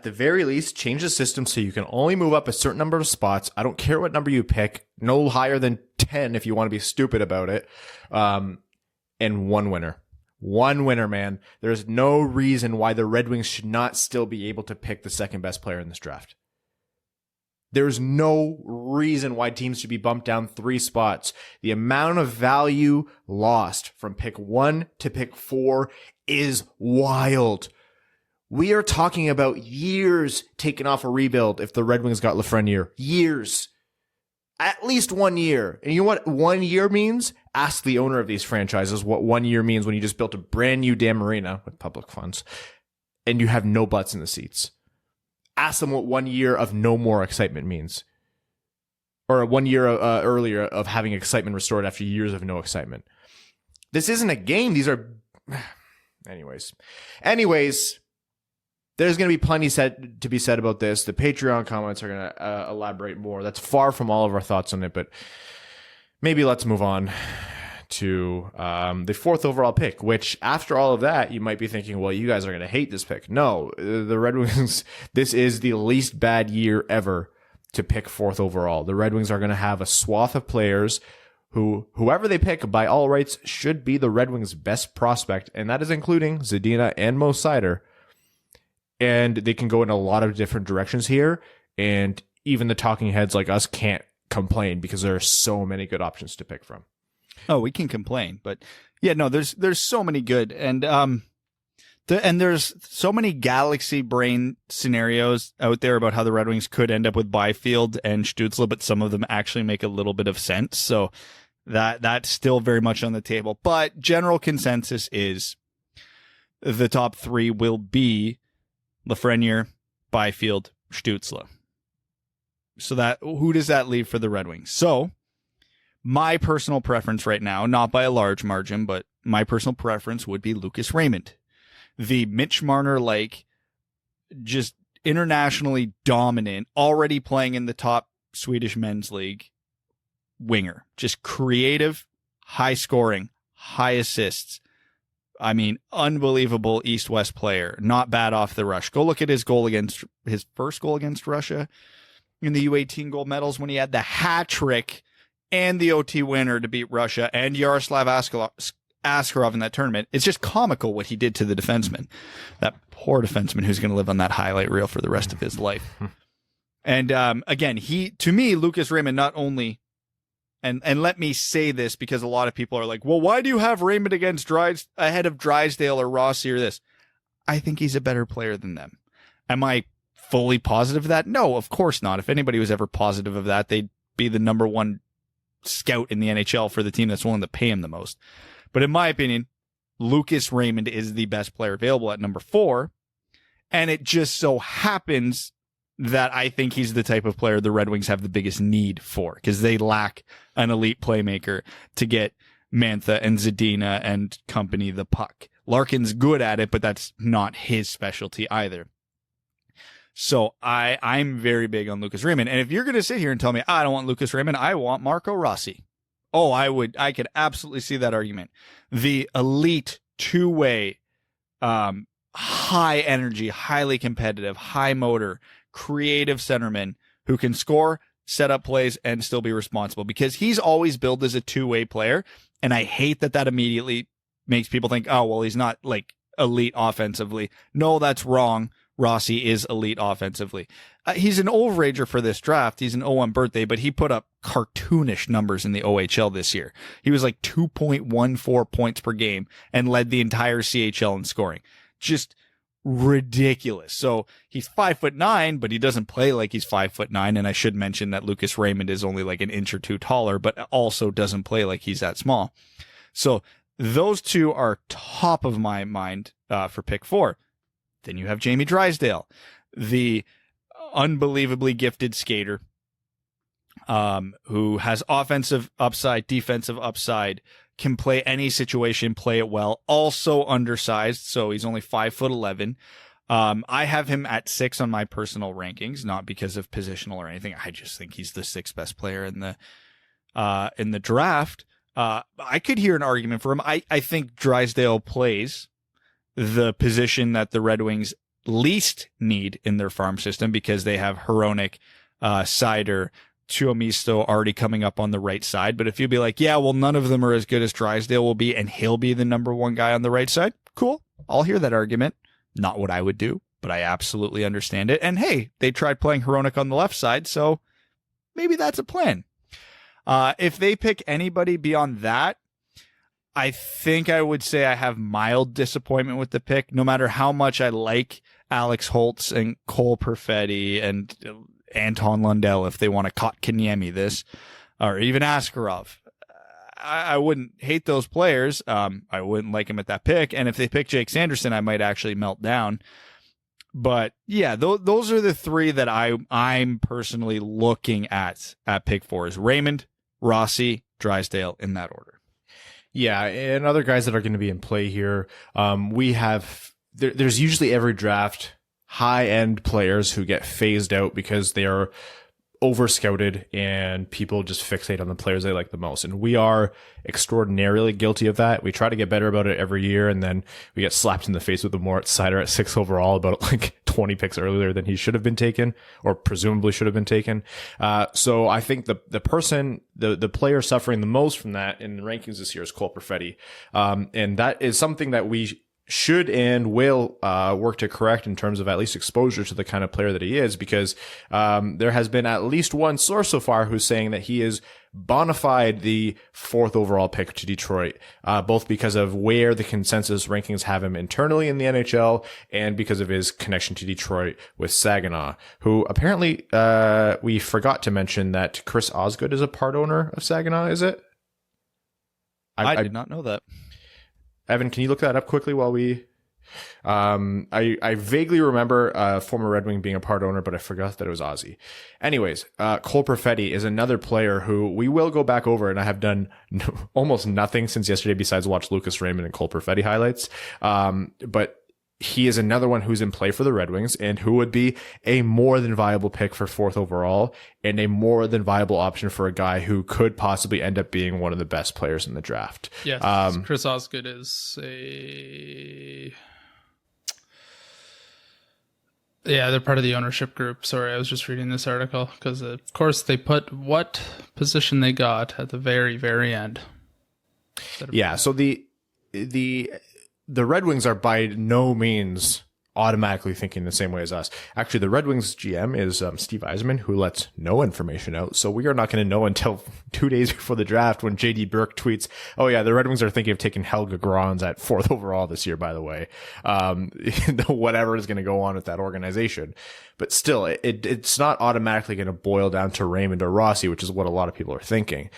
the very least, change the system so you can only move up a certain number of spots. I don't care what number you pick. No higher than 10 if you want to be stupid about it. And one winner. One winner, man. There's no reason why the Red Wings should not still be able to pick the second best player in this draft. There's no reason why teams should be bumped down 3 spots. The amount of value lost from pick 1 to pick 4 is wild. We are talking about years taken off a rebuild if the Red Wings got Lafreniere. Years. At least 1 year. And you know what 1 year means? Ask the owner of these franchises what 1 year means when you just built a brand new damn arena with public funds and you have no butts in the seats. Ask them what 1 year of no more excitement means. Or 1 year earlier of having excitement restored after years of no excitement. This isn't a game. These are... Anyways, there's going to be plenty to be said about this. The Patreon comments are going to elaborate more. That's far from all of our thoughts on it, but maybe let's move on to the 4th overall pick, which after all of that, you might be thinking, well, you guys are going to hate this pick. No, the Red Wings, this is the least bad year ever to pick 4th overall. The Red Wings are going to have a swath of players whoever they pick by all rights should be the Red Wings' best prospect, and that is including Zadina and Mo Seider. And they can go in a lot of different directions here, and even the talking heads like us can't complain because there are so many good options to pick from. Oh, we can complain, but yeah, no, there's so many good, and there's so many galaxy brain scenarios out there about how the Red Wings could end up with Byfield and Stützle, but some of them actually make a little bit of sense. So that's still very much on the table. But general consensus is the top 3 will be Lafreniere, Byfield, Stützle. So who does that leave for the Red Wings? So my personal preference right now, not by a large margin, but my personal preference would be Lucas Raymond. The Mitch Marner-like, just internationally dominant, already playing in the top Swedish men's league winger. Just creative, high scoring, high assists. I mean, unbelievable East-West player. Not bad off the rush. Go look at his first goal against Russia. in the U18 gold medals when he had the hat trick and the OT winner to beat Russia and Yaroslav Askarov in that tournament. It's just comical what he did to the defenseman, that poor defenseman who's going to live on that highlight reel for the rest of his life. And again, to me, Lucas Raymond not only, and let me say this because a lot of people are like, well, why do you have Raymond ahead of Drysdale or Rossi or this? I think he's a better player than them. Am I fully positive of that? No, of course not. If anybody was ever positive of that, they'd be the number one scout in the NHL for the team that's willing to pay him the most. But in my opinion, Lucas Raymond is the best player available at number 4. And it just so happens that I think he's the type of player the Red Wings have the biggest need for, because they lack an elite playmaker to get Mantha and Zadina and company the puck. Larkin's good at it, but that's not his specialty either. So I'm very big on Lucas Raymond. And if you're going to sit here and tell me, I don't want Lucas Raymond, I want Marco Rossi. Oh, I could absolutely see that argument. The elite two-way, high energy, highly competitive, high motor, creative centerman who can score, set up plays, and still be responsible, because he's always billed as a two-way player. And I hate that immediately makes people think, oh, well, he's not like elite offensively. No, that's wrong. Rossi is elite offensively. He's an overager for this draft. He's an 0-1 birthday, but he put up cartoonish numbers in the OHL this year. He was like 2.14 points per game and led the entire CHL in scoring. Just ridiculous. So he's 5'9", but he doesn't play like he's 5'9". And I should mention that Lucas Raymond is only like an inch or two taller, but also doesn't play like he's that small. So those two are top of my mind for pick 4. Then you have Jamie Drysdale, the unbelievably gifted skater, who has offensive upside, defensive upside, can play any situation, play it well. Also undersized, so he's only 5'11". I have him at 6 on my personal rankings, not because of positional or anything. I just think he's the 6th best player in the draft. I could hear an argument for him. I think Drysdale plays the position that the Red Wings least need in their farm system, because they have Hronek, Seider, Tuomisto already coming up on the right side. But if you'd be like, yeah, well, none of them are as good as Drysdale will be, and he'll be the number 1 guy on the right side, cool. I'll hear that argument. Not what I would do, but I absolutely understand it. And hey, they tried playing Hronek on the left side, so maybe that's a plan. If they pick anybody beyond that, I think I would say I have mild disappointment with the pick, no matter how much I like Alex Holtz and Cole Perfetti and Anton Lundell, if they want to Kotkaniemi this, or even Askarov. I wouldn't hate those players. I wouldn't like him at that pick. And if they pick Jake Sanderson, I might actually melt down. But yeah, those are the 3 that I'm personally looking at pick 4 is Raymond, Rossi, Drysdale, in that order. Yeah, and other guys that are going to be in play here, we have there's usually every draft high-end players who get phased out because they are over-scouted and people just fixate on the players they like the most. And we are extraordinarily guilty of that. We try to get better about it every year, and then we get slapped in the face with the Moritz Seider at 6 overall, about like 20 picks earlier than he should have been taken, or presumably should have been taken. So I think the player suffering the most from that in the rankings this year is Cole Perfetti. And that is something that we should and will work to correct in terms of at least exposure to the kind of player that he is, because there has been at least one source so far who's saying that he is bona fide the 4th overall pick to Detroit, both because of where the consensus rankings have him internally in the NHL and because of his connection to Detroit with Saginaw, who apparently we forgot to mention that Chris Osgood is a part owner of Saginaw, is it? I did not know that. Evan, can you look that up quickly while we... I vaguely remember former Red Wing being a part owner, but I forgot that it was Ozzy. Anyways, Cole Perfetti is another player who we will go back over, and I have done almost nothing since yesterday besides watch Lucas Raymond and Cole Perfetti highlights. But he is another one who's in play for the Red Wings and who would be a more than viable pick for 4th overall and a more than viable option for a guy who could possibly end up being one of the best players in the draft. Yes, Chris Osgood is Yeah, they're part of the ownership group. Sorry, I was just reading this article because, of course, they put what position they got at the very, very end. Yeah, so the Red Wings are by no means automatically thinking the same way as us. Actually, the Red Wings GM is Steve Yzerman, who lets no information out. So we are not going to know until 2 days before the draft when JD Burke tweets, "Oh yeah, the Red Wings are thinking of taking Helge Grans at 4th overall this year, by the way." Whatever is going to go on with that organization. But still, it's not automatically going to boil down to Raymond or Rossi, which is what a lot of people are thinking.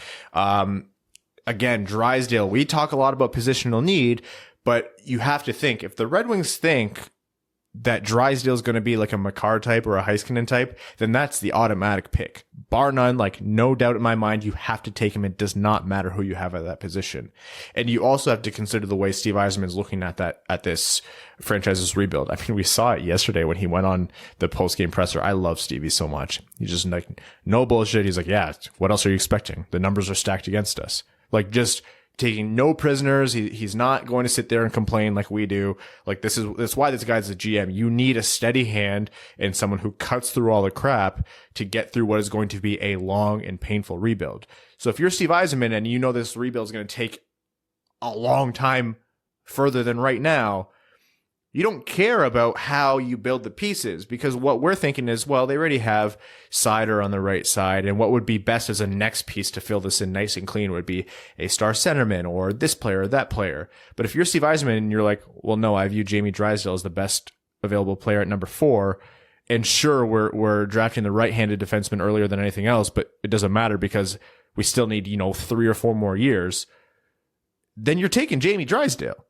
Again, Drysdale, we talk a lot about positional need, but you have to think, if the Red Wings think that Drysdale is going to be like a Makar type or a Heiskanen type, then that's the automatic pick. Bar none, like no doubt in my mind, you have to take him. It does not matter who you have at that position. And you also have to consider the way Steve Yzerman is looking at this franchise's rebuild. I mean, we saw it yesterday when he went on the post-game presser. I love Stevie so much. He's just like, no bullshit. He's like, yeah, what else are you expecting? The numbers are stacked against us. Like, just taking no prisoners. He's not going to sit there and complain like we do. Like, that's why this guy's a GM. You need a steady hand and someone who cuts through all the crap to get through what is going to be a long and painful rebuild. So if you're Steve Yzerman and you know this rebuild is going to take a long time further than right now, you don't care about how you build the pieces, because what we're thinking is, well, they already have Seider on the right side, and what would be best as a next piece to fill this in nice and clean would be a star centerman or this player or that player. But if you're Steve Yzerman and you're like, well, no, I view Jamie Drysdale as the best available player at number 4, and sure, we're drafting the right-handed defenseman earlier than anything else, but it doesn't matter because we still need, 3 or 4 more years, then you're taking Jamie Drysdale.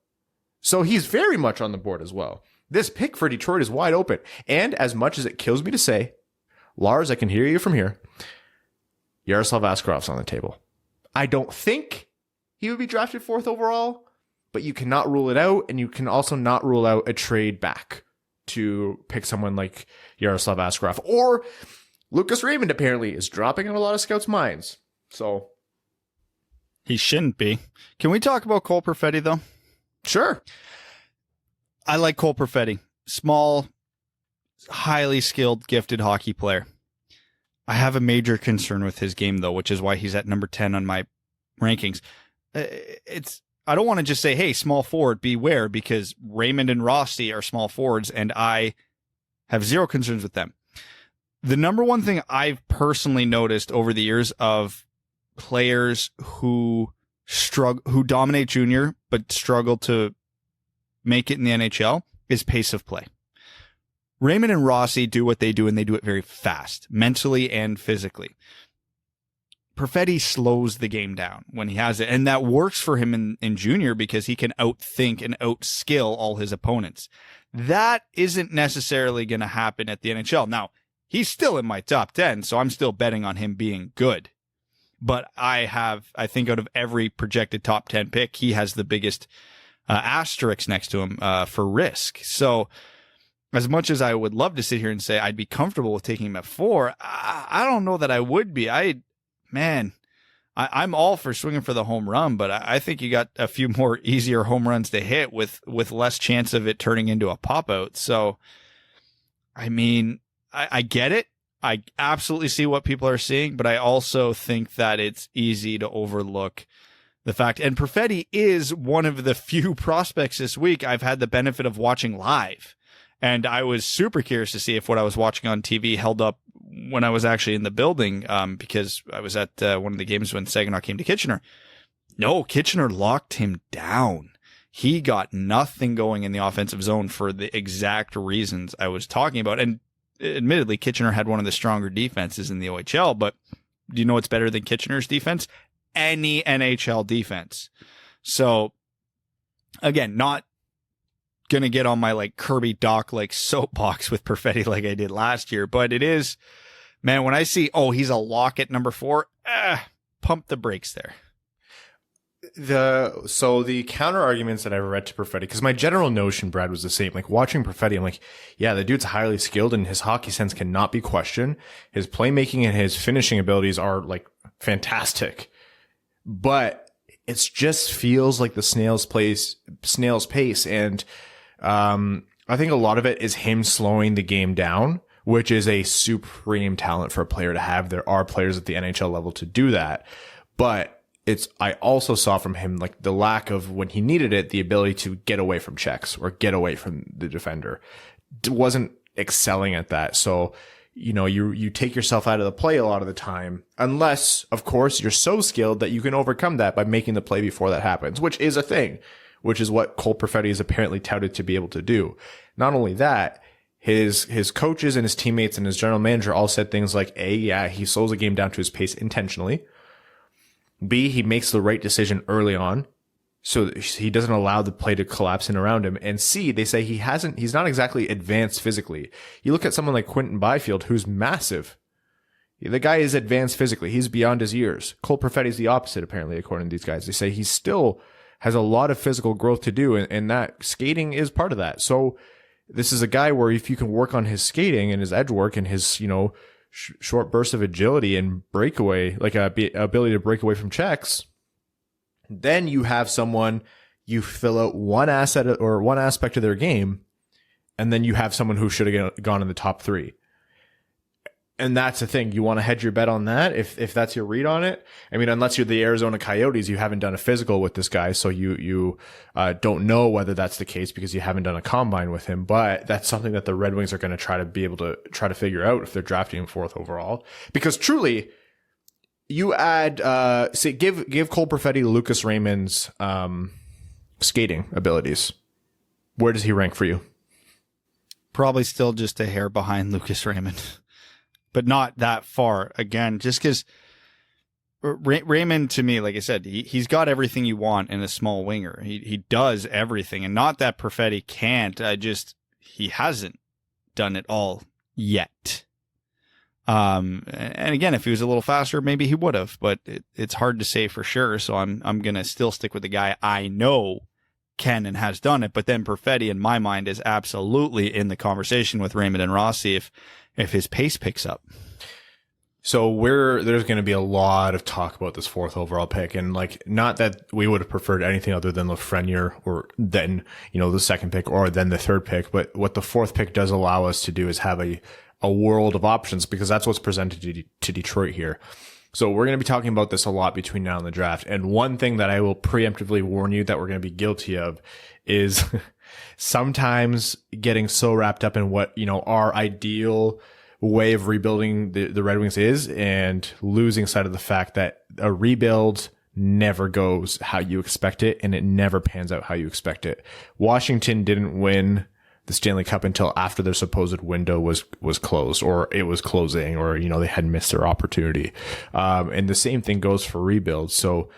So he's very much on the board as well. This pick for Detroit is wide open. And as much as it kills me to say, Lars, I can hear you from here, Yaroslav Askarov's on the table. I don't think he would be drafted 4th overall, but you cannot rule it out, and you can also not rule out a trade back to pick someone like Yaroslav Askarov. Or Lucas Raymond apparently is dropping in a lot of scouts' minds. So he shouldn't be. Can we talk about Cole Perfetti, though? Sure. I like Cole Perfetti. Small, highly skilled, gifted hockey player. I have a major concern with his game, though, which is why he's at number 10 on my rankings. I don't want to just say, hey, small forward, beware, because Raymond and Rossi are small forwards, and I have zero concerns with them. The number one thing I've personally noticed over the years of players who dominate junior but struggle to make it in the NHL is pace of play. Raymond and Rossi do what they do, and they do it very fast, mentally and physically. Perfetti slows the game down when he has it, and that works for him in junior because he can outthink and outskill all his opponents. That isn't necessarily going to happen at the NHL. Now, he's still in my top 10, so I'm still betting on him being good. But I think out of every projected top 10 pick, he has the biggest asterisk next to him for risk. So as much as I would love to sit here and say I'd be comfortable with taking him at 4, I don't know that I would be. I'm all for swinging for the home run, but I think you got a few more easier home runs to hit with less chance of it turning into a pop-out. So, I mean, I get it. I absolutely see what people are seeing, but I also think that it's easy to overlook the fact. And Perfetti is one of the few prospects this week I've had the benefit of watching live. And I was super curious to see if what I was watching on TV held up when I was actually in the building, because I was at one of the games when Saginaw came to Kitchener. No, Kitchener locked him down. He got nothing going in the offensive zone for the exact reasons I was talking about. And admittedly, Kitchener had one of the stronger defenses in the OHL, but do you know what's better than Kitchener's defense? Any NHL defense. So, again, not going to get on my Kirby Doc soapbox with Perfetti like I did last year, but it is, man, when I see, he's a lock at number 4, pump the brakes there. So the counter arguments that I read to Perfetti, because my general notion, Brad, was the same. Watching Perfetti, I'm like, yeah, the dude's highly skilled and his hockey sense cannot be questioned. His playmaking and his finishing abilities are fantastic, but it just feels like the snail's pace. And, I think a lot of it is him slowing the game down, which is a supreme talent for a player to have. There are players at the NHL level to do that. But I also saw from him like the lack of, when he needed it, the ability to get away from checks or get away from the defender. Wasn't excelling at that. So, you take yourself out of the play a lot of the time, unless, of course, you're so skilled that you can overcome that by making the play before that happens, which is a thing, which is what Cole Perfetti is apparently touted to be able to do. Not only that, his coaches and his teammates and his general manager all said things like, A, yeah, he slows the game down to his pace intentionally. B, he makes the right decision early on, so he doesn't allow the play to collapse in around him. And C, they say he's not exactly advanced physically. You look at someone like Quinton Byfield, who's massive. The guy is advanced physically. He's beyond his years. Cole Perfetti's the opposite, apparently, according to these guys. They say he still has a lot of physical growth to do, and that skating is part of that. So this is a guy where if you can work on his skating and his edge work and his, short bursts of agility and breakaway, like ability to break away from checks, then you have someone, you fill out one asset or one aspect of their game, and then you have someone who should have gone in the top 3. And that's the thing. You want to hedge your bet on that if that's your read on it. I mean, unless you're the Arizona Coyotes, you haven't done a physical with this guy, so you don't know whether that's the case because you haven't done a combine with him. But that's something that the Red Wings are going to try to figure out if they're drafting him 4th overall. Because truly, you add give Cole Perfetti Lucas Raymond's skating abilities. Where does he rank for you? Probably still just a hair behind Lucas Raymond. But not that far. Again, just because Raymond, to me, like I said, he's got everything you want in a small winger. He does everything, and not that Perfetti can't. He hasn't done it all yet. And again, if he was a little faster, maybe he would have. But it's hard to say for sure. So I'm gonna still stick with the guy I know can and has done it. But then Perfetti, in my mind, is absolutely in the conversation with Raymond and Rossi if his pace picks up. So there's going to be a lot of talk about this 4th overall pick, and like, not that we would have preferred anything other than Lafreniere or then, the 2nd pick or then the 3rd pick. But what the 4th pick does allow us to do is have a world of options, because that's what's presented to Detroit here. So we're going to be talking about this a lot between now and the draft. And one thing that I will preemptively warn you that we're going to be guilty of is sometimes getting so wrapped up in what, our ideal way of rebuilding the Red Wings is, and losing sight of the fact that a rebuild never goes how you expect it, and it never pans out how you expect it. Washington didn't win the Stanley Cup until after their supposed window was closed, or it was closing, or, they had missed their opportunity. And the same thing goes for rebuilds. So,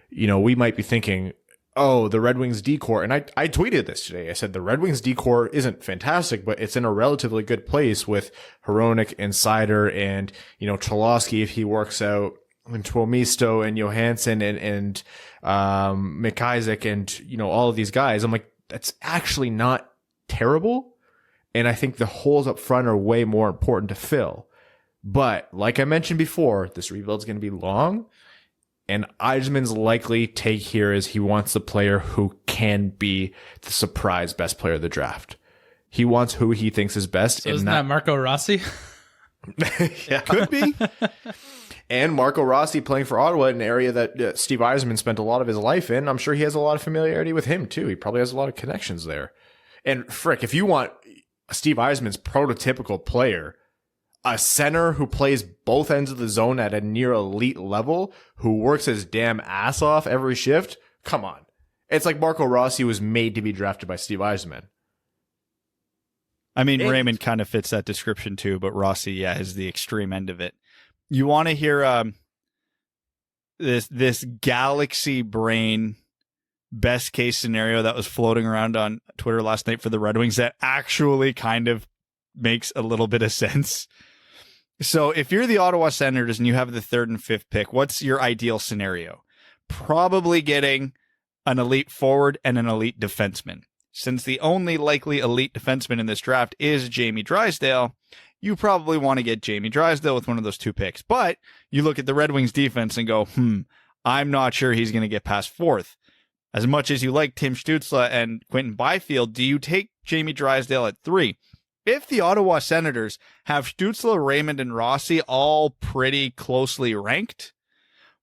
we might be thinking, oh, the Red Wings decor. And I tweeted this today. I said the Red Wings decor isn't fantastic, but it's in a relatively good place with Hronek and Seider and, Cholowski if he works out, and Tuomisto and Johansson and McIsaac and, all of these guys. I'm like, that's actually not terrible. And I think the holes up front are way more important to fill. But like I mentioned before, this rebuild's going to be long. And Yzerman's likely take here is he wants the player who can be the surprise best player of the draft. He wants who he thinks is best. So isn't that Marco Rossi? Yeah, could be. And Marco Rossi playing for Ottawa, an area that Steve Yzerman spent a lot of his life in. I'm sure he has a lot of familiarity with him too. He probably has a lot of connections there. And frick, if you want Steve Yzerman's prototypical player, a center who plays both ends of the zone at a near elite level, who works his damn ass off every shift, come on. It's like Marco Rossi was made to be drafted by Steve Yzerman. I mean, Raymond kind of fits that description too, but Rossi, is the extreme end of it. You want to hear this galaxy brain best case scenario that was floating around on Twitter last night for the Red Wings that actually kind of makes a little bit of sense. So if you're the Ottawa Senators and you have the 3rd and 5th pick, what's your ideal scenario? Probably getting an elite forward and an elite defenseman. Since the only likely elite defenseman in this draft is Jamie Drysdale, you probably want to get Jamie Drysdale with one of those 2 picks. But you look at the Red Wings defense and go, I'm not sure he's going to get past 4th. as much as you like Tim Stützle and Quentin Byfield, do you take Jamie Drysdale at 3? If the Ottawa Senators have Stützle, Raymond, and Rossi all pretty closely ranked,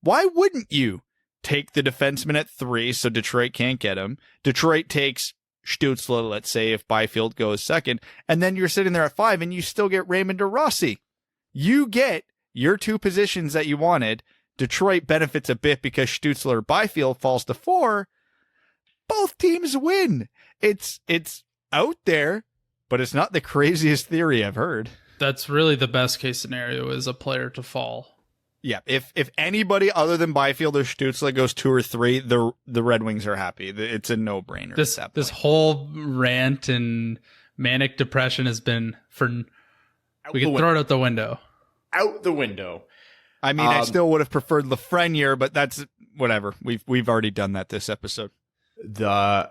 why wouldn't you take the defenseman at 3 so Detroit can't get him? Detroit takes Stützle, let's say, if Byfield goes second, and then you're sitting there at 5 and you still get Raymond or Rossi. You get your 2 positions that you wanted. Detroit benefits a bit because Stützle or Byfield falls to 4. Both teams win. It's out there, but it's not the craziest theory I've heard. That's really the best case scenario, is a player to fall. Yeah, if anybody other than Byfield or Stützle goes 2 or 3, the Red Wings are happy. It's a no-brainer. This whole rant and manic depression has been we can throw it out the window. Out the window. I mean, I still would have preferred Lafreniere, but that's whatever. We've already done that this episode. We are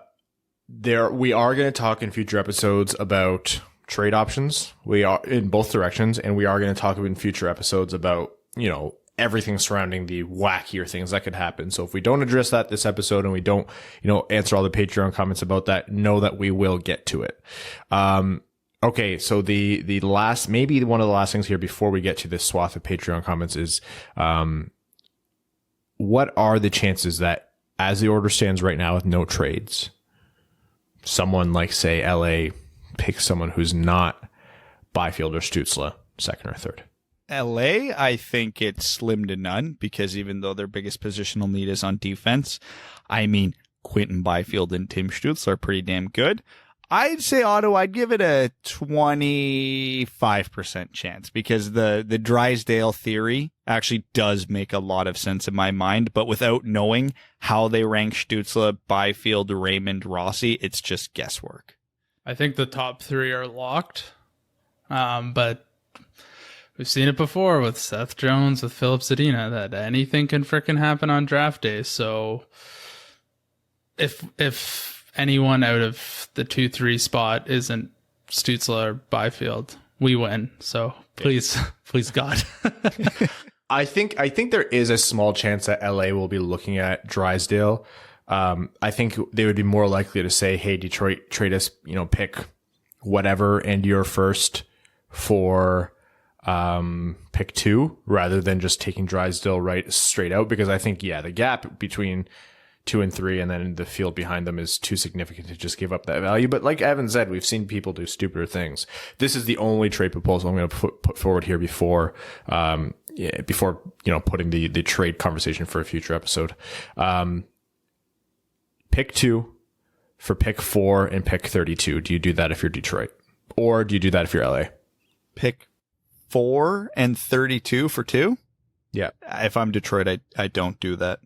going to talk in future episodes about trade options. We are in both directions, and we are going to talk in future episodes about, everything surrounding the wackier things that could happen. So if we don't address that this episode and we don't, answer all the Patreon comments about that, know that we will get to it. Okay. So the last, maybe one of the last things here before we get to this swath of Patreon comments is, what are the chances that, as the order stands right now with no trades, someone like, say, LA picks someone who's not Byfield or Stützle, second or third? LA, I think it's slim to none, because even though their biggest positional need is on defense, I mean, Quentin Byfield and Tim Stützle are pretty damn good. I'd say Ottawa, I'd give it a 25% chance, because the Drysdale theory actually does make a lot of sense in my mind, but without knowing how they rank Stützle, Byfield, Raymond, Rossi, it's just guesswork. I think the top 3 are locked, but we've seen it before with Seth Jones, with Philip Zadina, that anything can frickin' happen on draft day. So if anyone out of the 2-3 spot isn't Stützle or Byfield, we win. So please God. I think there is a small chance that LA will be looking at Drysdale. I think they would be more likely to say, hey, Detroit, trade us, pick whatever and your first for pick 2, rather than just taking Drysdale right straight out, because I think, the gap between 2 and 3 and then the field behind them is too significant to just give up that value. But like Evan said, we've seen people do stupider things. This is the only trade proposal I'm going to put forward here before putting the trade conversation for a future episode. Pick 2 for pick 4 and pick 32. Do you do that if you're Detroit, or do you do that if you're LA? Pick 4 and 32 for 2? Yeah. If I'm Detroit, I don't do that.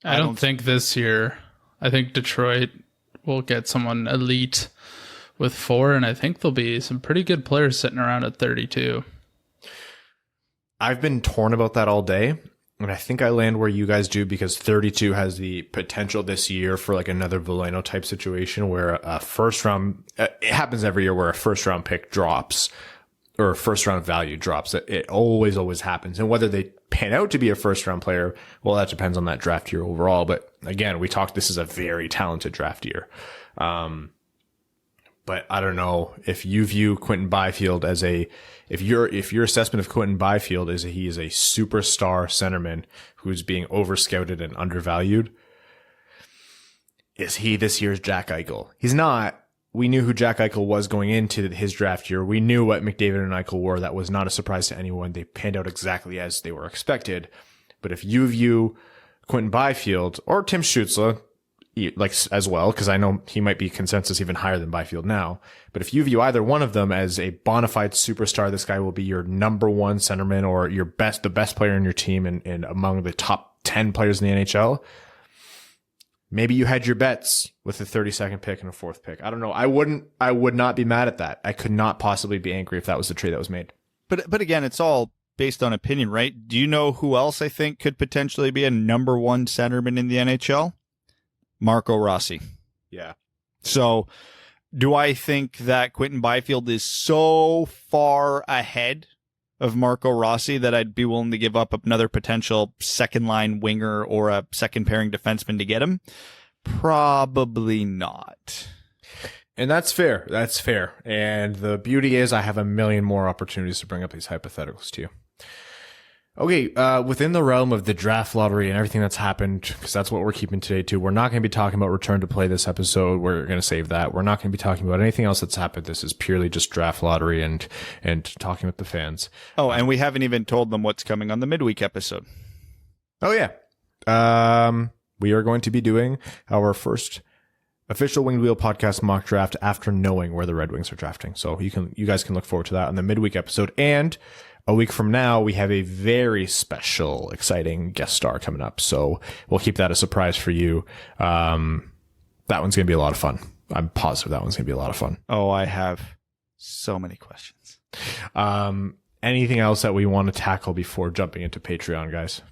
I don't think this year. I think Detroit will get someone elite with 4, and I think there'll be some pretty good players sitting around at 32. I've been torn about that all day, and I think I land where you guys do, because 32 has the potential this year for like another Veleno type situation where a first round, it happens every year where a first round pick drops, or a first round value drops. It always happens. And whether they pan out to be a first round player, well, that depends on that draft year overall. But again, this is a very talented draft year. But I don't know if you view Quentin Byfield as if your assessment of Quentin Byfield is he is a superstar centerman who's being overscouted and undervalued. Is he this year's Jack Eichel? He's not. We knew who Jack Eichel was going into his draft year. We knew what McDavid and Eichel were. That was not a surprise to anyone. They panned out exactly as they were expected. But if you view Quentin Byfield or Tim Stützle, like as well, because I know he might be consensus even higher than Byfield now. But if you view either one of them as a bona fide superstar, this guy will be your number 1 centerman or the best player in your team and among the top 10 players in the NHL. Maybe you had your bets with a 32nd pick and a 4th pick. I don't know. I would not be mad at that. I could not possibly be angry if that was the trade that was made. But again, it's all based on opinion, right? Do you know who else I think could potentially be a number 1 centerman in the NHL? Marco Rossi. Yeah. So do I think that Quentin Byfield is so far ahead of Marco Rossi that I'd be willing to give up another potential second line winger or a second pairing defenseman to get him? Probably not. And that's fair. That's fair. And the beauty is I have a million more opportunities to bring up these hypotheticals to you. Okay, within the realm of the draft lottery and everything that's happened, because that's what we're keeping today too, we're not going to be talking about return to play this episode. We're going to save that. We're not going to be talking about anything else that's happened. This is purely just draft lottery and talking with the fans. Oh, and we haven't even told them what's coming on the midweek episode. Oh, yeah. We are going to be doing our first official Winged Wheel podcast mock draft after knowing where the Red Wings are drafting. So you guys can look forward to that on the midweek episode. And a week from now, we have a very special, exciting guest star coming up. So we'll keep that a surprise for you. That one's going to be a lot of fun. I'm positive that one's going to be a lot of fun. Oh, I have so many questions. Anything else that we want to tackle before jumping into Patreon, guys?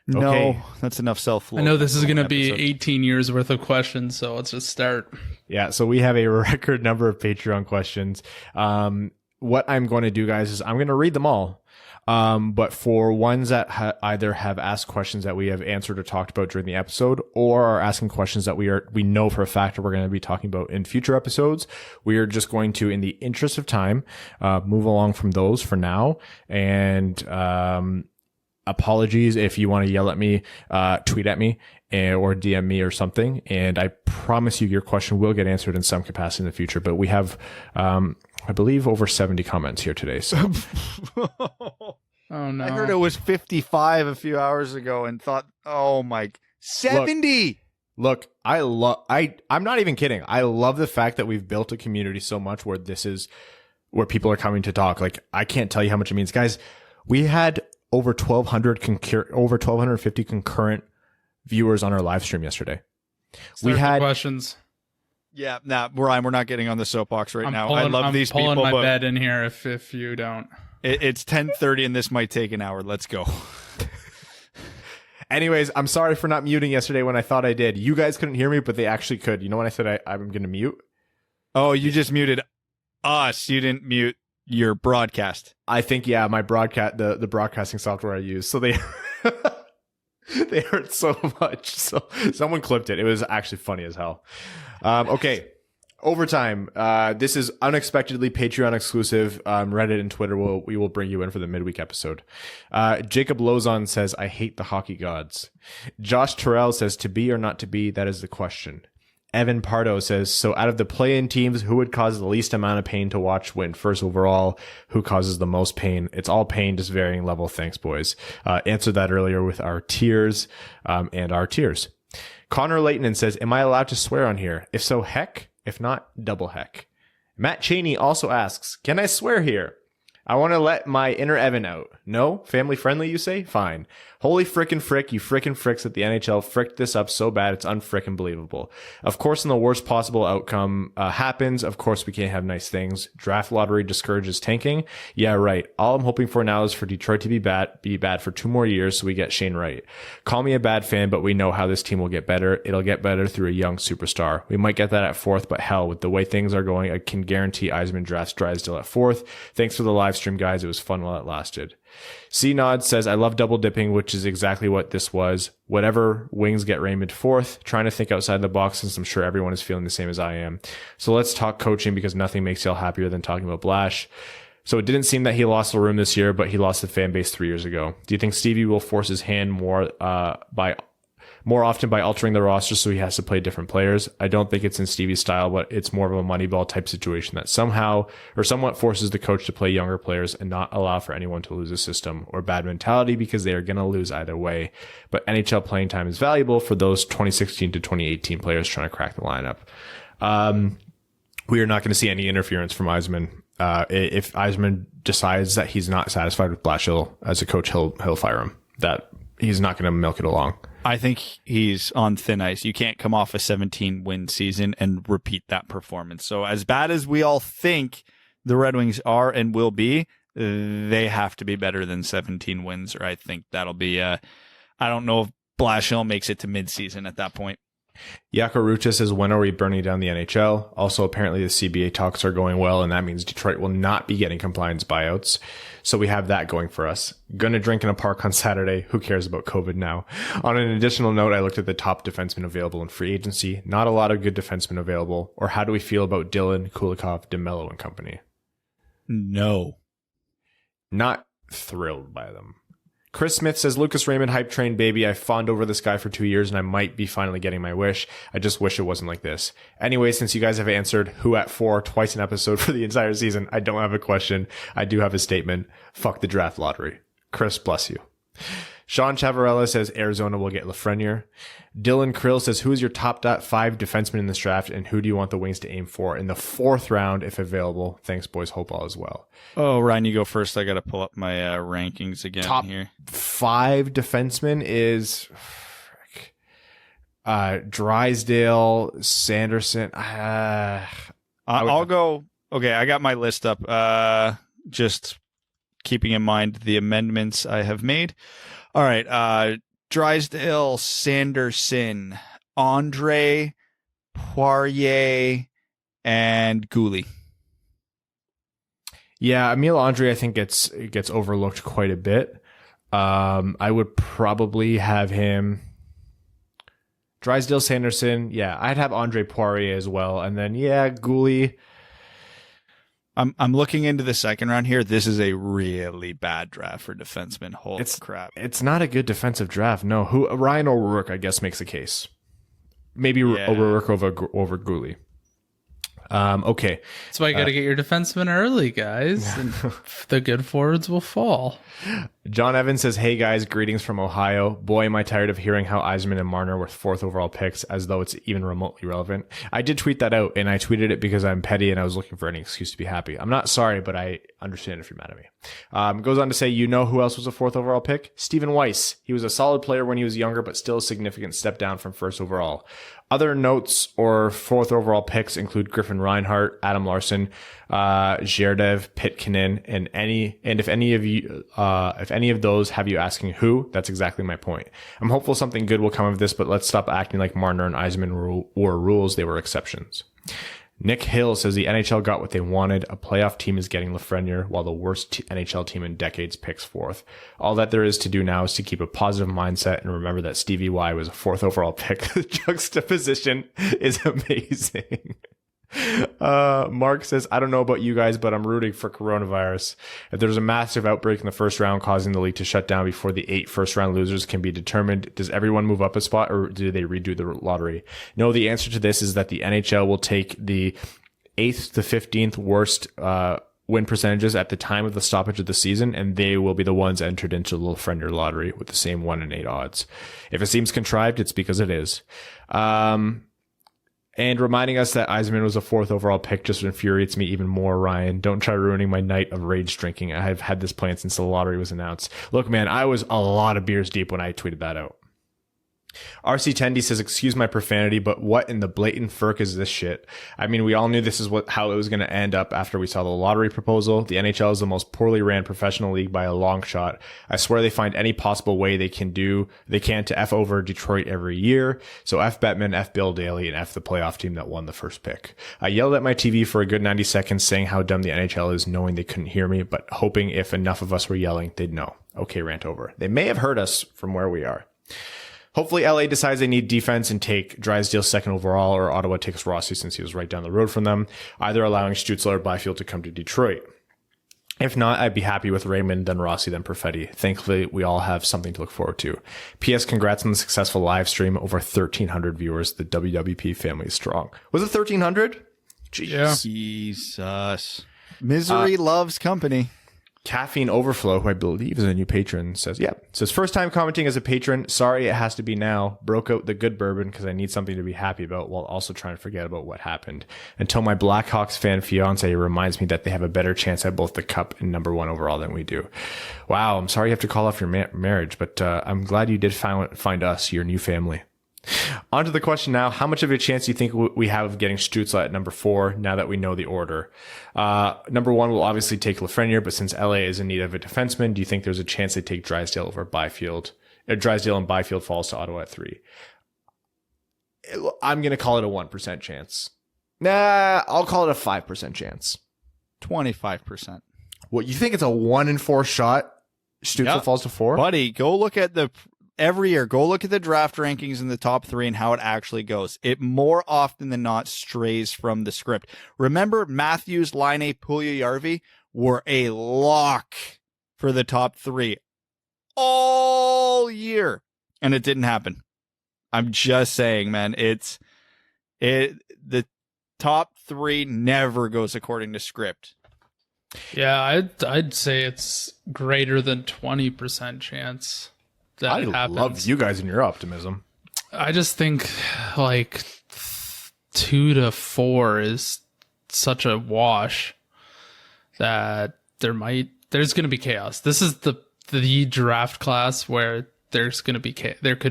No, Okay. that's enough self-love. I know this is going to be 18 years worth of questions, so let's just start. Yeah, so we have a record number of Patreon questions. What I'm going to do, guys, is I'm going to read them all. But for ones that either have asked questions that we have answered or talked about during the episode, or are asking questions that we know for a fact that we're going to be talking about in future episodes, we are just going to, in the interest of time, move along from those for now. And apologies if you want to yell at me, tweet at me, or DM me or something. And I promise you your question will get answered in some capacity in the future. But we have, I believe, over 70 comments here today. So. Oh, no. I heard it was 55 a few hours ago and thought, oh my, 70. Look, I'm not even kidding. I love the fact that we've built a community so much where this is where people are coming to talk. Like, I can't tell you how much it means. Guys, we had over 1,250 concurrent viewers on our live stream yesterday. We had questions. Yeah, Ryan, we're not getting on the soapbox right now. I love these people. I'm pulling my bed in here if you don't. It's 10:30 and this might take an hour. Let's go. Anyways, I'm sorry for not muting yesterday when I thought I did. You guys couldn't hear me, but they actually could. You know when I said I'm going to mute? Oh, you just muted us. You didn't mute your broadcast. I think, yeah, my broadcast, the broadcasting software I use. So they they hurt so much. So someone clipped it. It was actually funny as hell. Okay. Overtime. This is unexpectedly Patreon exclusive. Reddit and Twitter we will bring you in for the midweek episode. Jacob Lozon says, I hate the hockey gods. Josh Terrell says, to be or not to be, that is the question. Evan Pardo says, so out of the play-in teams, who would cause the least amount of pain to watch win first overall? Who causes the most pain? It's all pain, just varying level. Thanks, boys. Answered that earlier with our tiers and our tiers. Connor Leighton says, am I allowed to swear on here? If so, heck. If not, double heck. Matt Cheney also asks, can I swear here? I want to let my inner Evan out. No? Family friendly, you say? Fine. Holy frickin' frick, you frickin' fricks at the NHL fricked this up so bad it's unfrickin' believable. Of course, in the worst possible outcome happens, of course we can't have nice things. Draft lottery discourages tanking. Yeah, right. All I'm hoping for now is for Detroit to be bad for 2 more years so we get Shane Wright. Call me a bad fan, but we know how this team will get better. It'll get better through a young superstar. We might get that at 4th, but hell, with the way things are going, I can guarantee Eisman drafts Drysdale at 4th. Thanks for the live stream, guys. It was fun while it lasted. C-Nod says, I love double dipping, which is exactly what this was. Whatever, Wings get Raymond 4th. Trying to think outside the box since I'm sure everyone is feeling the same as I am. So let's talk coaching because nothing makes y'all happier than talking about Blash. So it didn't seem that he lost the room this year, but he lost the fan base 3 years ago. Do you think Stevie will force his hand more often by altering the roster so he has to play different players? I don't think it's in Stevie's style, but it's more of a Moneyball type situation that somehow or somewhat forces the coach to play younger players and not allow for anyone to lose a system or bad mentality because they are going to lose either way. But NHL playing time is valuable for those 2016 to 2018 players trying to crack the lineup. We are not going to see any interference from Eisman. If Eisman decides that he's not satisfied with Blashill as a coach, he'll fire him. That he's not going to milk it along. I think he's on thin ice. You can't come off a 17-win season and repeat that performance. So as bad as we all think the Red Wings are and will be, they have to be better than 17 wins, or I think that'll be I don't know if Blashill makes it to midseason at that point. Yakarucha says, when are we burning down the NHL? Also, apparently the CBA talks are going well, and that means Detroit will not be getting compliance buyouts. So we have that going for us. Gonna drink in a park on Saturday. Who cares about COVID now? On an additional note, I looked at the top defensemen available in free agency. Not a lot of good defensemen available. Or how do we feel about Dylan, Kulikov, DeMello and company? No. Not thrilled by them. Chris Smith says, Lucas Raymond, hype train baby. I fawned over this guy for 2 years and I might be finally getting my wish. I just wish it wasn't like this. Anyway, since you guys have answered who at 4 twice an episode for the entire season, I don't have a question. I do have a statement. Fuck the draft lottery. Chris, bless you. Sean Chavarella says Arizona will get Lafreniere. Dylan Krill says, who is your top 5 defenseman in this draft and who do you want the Wings to aim for in the 4th round if available? Thanks, boys. Hope all is well. Oh, Ryan, you go first. I got to pull up my rankings again top here. 5 defensemen is Drysdale, Sanderson. I'll go. Okay, I got my list up. Just keeping in mind the amendments I have made. All right. Drysdale, Sanderson, Andre, Poirier, and Goulet. Yeah, Emile Andre, I think gets overlooked quite a bit. I would probably have him. Drysdale, Sanderson. Yeah, I'd have Andre Poirier as well, and then Goulet. I'm looking into the second round here. This is a really bad draft for defensemen. Holy crap! It's not a good defensive draft. No, Ryan O'Rourke, I guess, makes a case. Maybe O'Rourke over Goulet. Okay. That's why you got to get your defensemen early, guys. And the good forwards will fall. John Evans says, hey guys, greetings from Ohio. Boy, am I tired of hearing how Yzerman and Marner were 4th overall picks as though it's even remotely relevant. I did tweet that out, and I tweeted it because I'm petty and I was looking for any excuse to be happy. I'm not sorry, but I understand if you're mad at me. Goes on to say, you know who else was a 4th overall pick? Stephen Weiss. He was a solid player when he was younger, but still a significant step down from 1st overall. Other notes or 4th overall picks include Griffin Reinhart, Adam Larson, Zherdev, Pitkinen, and if any of those have you asking who, that's exactly my point. I'm hopeful something good will come of this, but let's stop acting like Marner and Yzerman were rules. They were exceptions. Nick Hill says the NHL got what they wanted. A playoff team is getting Lafreniere, while the worst NHL team in decades picks 4th. All that there is to do now is to keep a positive mindset and remember that Stevie Y was a 4th overall pick. The juxtaposition is amazing. Mark says, I don't know about you guys, but I'm rooting for coronavirus. If there's a massive outbreak in the 1st round causing the league to shut down before the 8 first-round losers can be determined, does everyone move up a spot or do they redo the lottery? No, the answer to this is that the NHL will take the 8th to 15th worst win percentages at the time of the stoppage of the season, and they will be the ones entered into the Lafreniere lottery with the same 1 in 8 odds. If it seems contrived, it's because it is. And reminding us that Yzerman was a 4th overall pick just infuriates me even more, Ryan. Don't try ruining my night of rage drinking. I have had this plan since the lottery was announced. Look, man, I was a lot of beers deep when I tweeted that out. RC Tendy says, excuse my profanity, but what in the blatant furk is this shit? I mean, we all knew this is how it was going to end up after we saw the lottery proposal. The NHL is the most poorly ran professional league by a long shot. I swear they find any possible way they can to F over Detroit every year. So F Bettman, F Bill Daly, and F the playoff team that won the first pick. I yelled at my TV for a good 90 seconds saying how dumb the NHL is, knowing they couldn't hear me, but hoping if enough of us were yelling, they'd know. Okay, rant over. They may have heard us from where we are. Hopefully LA decides they need defense and take Drysdale 2nd overall, or Ottawa takes Rossi since he was right down the road from them, either allowing Stützle or Byfield to come to Detroit. If not, I'd be happy with Raymond, then Rossi, then Perfetti. Thankfully, we all have something to look forward to. P.S. Congrats on the successful live stream. Over 1,300 viewers. The WWP family is strong. Was it 1,300? Jeez. Yeah. Jesus. Misery loves company. Caffeine Overflow, who I believe is a new patron, says, first time commenting as a patron. Sorry, it has to be now. Broke out the good bourbon because I need something to be happy about while also trying to forget about what happened. Until my Blackhawks fan fiance reminds me that they have a better chance at both the cup and number 1 overall than we do. Wow, I'm sorry you have to call off your marriage, but I'm glad you did find us, your new family. On to the question now. How much of a chance do you think we have of getting Stützle at number 4 now that we know the order? Number 1 will obviously take Lafreniere, but since LA is in need of a defenseman, do you think there's a chance they take Drysdale over Byfield? Drysdale and Byfield falls to Ottawa at 3. I'm going to call it a 1% chance. Nah, I'll call it a 5% chance. 25%. What, you think it's a 1 in 4 shot? Stützle falls to 4? Buddy, go look at every year, go look at the draft rankings in the top 3 and how it actually goes. It more often than not strays from the script. Remember, Matthews, Laine, Puljujärvi were a lock for the top 3 all year, and it didn't happen. I'm just saying, man, the top 3 never goes according to script. Yeah, I'd say it's greater than 20% chance that it happens. I love you guys and your optimism. I just think like 2 to 4 is such a wash that there's going to be chaos. This is the draft class where there could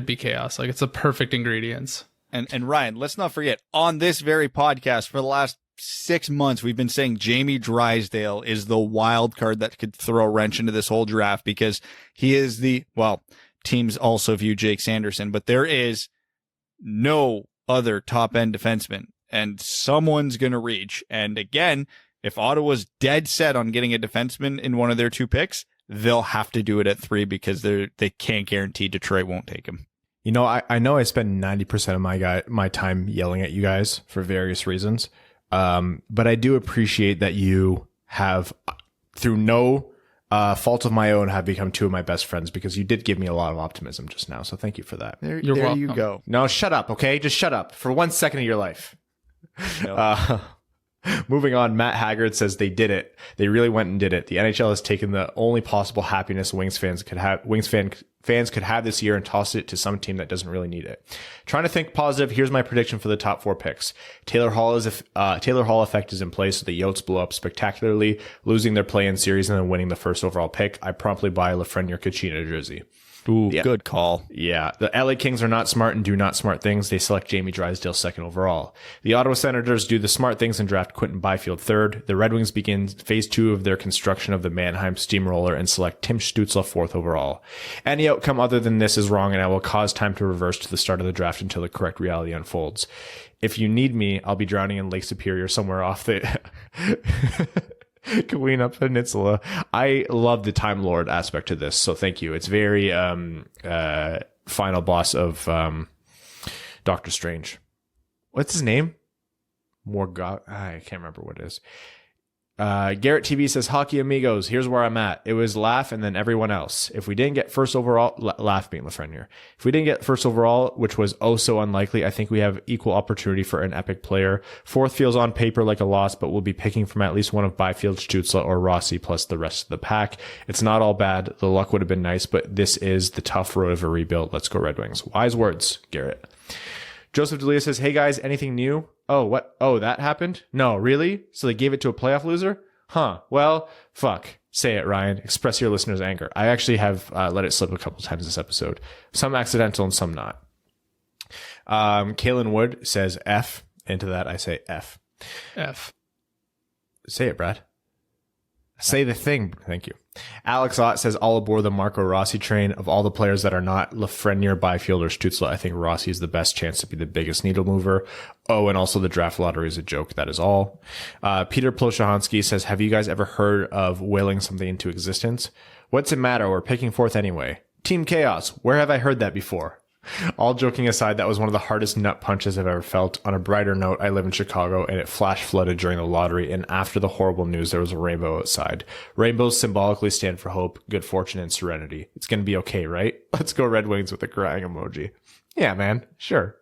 be chaos. Like, it's a perfect ingredients. And Ryan, let's not forget, on this very podcast for the last 6 months, we've been saying Jamie Drysdale is the wild card that could throw a wrench into this whole draft, because he is teams also view Jake Sanderson, but there is no other top end defenseman, and someone's going to reach. And again, if Ottawa's dead set on getting a defenseman in one of their 2 picks, they'll have to do it at 3 because they can't guarantee Detroit won't take him. You know, I know I spend 90% of my time yelling at you guys for various reasons. But I do appreciate that you have, through no fault of my own, have become 2 of my best friends, because you did give me a lot of optimism just now. So thank you for that. There you go. No, shut up. Okay. Just shut up for 1 second of your life. No. Moving on, Matt Haggard says they did it. They really went and did it. The NHL has taken the only possible happiness Wings fans could have this year and tossed it to some team that doesn't really need it. Trying to think positive, here's my prediction for the top 4 picks. Taylor Hall effect is in place, so the Yotes blow up spectacularly, losing their play-in series and then winning the first overall pick. I promptly buy a Lafreniere Kachina jersey. Ooh, yeah. Good call. Yeah. The LA Kings are not smart and do not smart things. They select Jamie Drysdale 2nd overall. The Ottawa Senators do the smart things and draft Quentin Byfield 3rd. The Red Wings begin phase 2 of their construction of the Mannheim Steamroller and select Tim Stützle 4th overall. Any outcome other than this is wrong, and I will cause time to reverse to the start of the draft until the correct reality unfolds. If you need me, I'll be drowning in Lake Superior somewhere off the Keweenaw Peninsula. I love the Time Lord aspect to this, so thank you. It's very final boss of Doctor Strange. What's his name? I can't remember what it is. Garrett TV says, Hockey Amigos, here's where I'm at. It was Laugh and then everyone else. If we didn't get first overall, Laugh being Lafreniere. If we didn't get first overall, which was oh so unlikely, I think we have equal opportunity for an epic player. 4th feels on paper like a loss, but we'll be picking from at least one of Byfield, Stützle, or Rossi plus the rest of the pack. It's not all bad. The luck would have been nice, but this is the tough road of a rebuild. Let's go Red Wings. Wise words, Garrett. Joseph Delia says, hey guys, anything new? Oh, what? Oh, that happened? No, really? So they gave it to a playoff loser? Huh. Well, fuck. Say it, Ryan. Express your listeners' anger. I actually have let it slip a couple times this episode. Some accidental and some not. Kalen Wood says F. Into that, I say F. F. Say it, Brad. Say the thing. Thank you. Alex Ott says all aboard the Marco Rossi train. Of all the players that are not Lafreniere, Byfield, or Stützle, I think Rossi is the best chance to be the biggest needle mover. Oh, and also the draft lottery is a joke. That is all. Peter Ploshahansky says, have you guys ever heard of willing something into existence? What's it matter? We're picking 4th anyway. Team Chaos. Where have I heard that before? All joking aside, that was one of the hardest nut punches I've ever felt. On a brighter note, I live in Chicago, and it flash flooded during the lottery, and after the horrible news, there was a rainbow outside. Rainbows symbolically stand for hope, good fortune, and serenity. It's gonna be okay, right? Let's go Red Wings with a crying emoji. Yeah, man. Sure.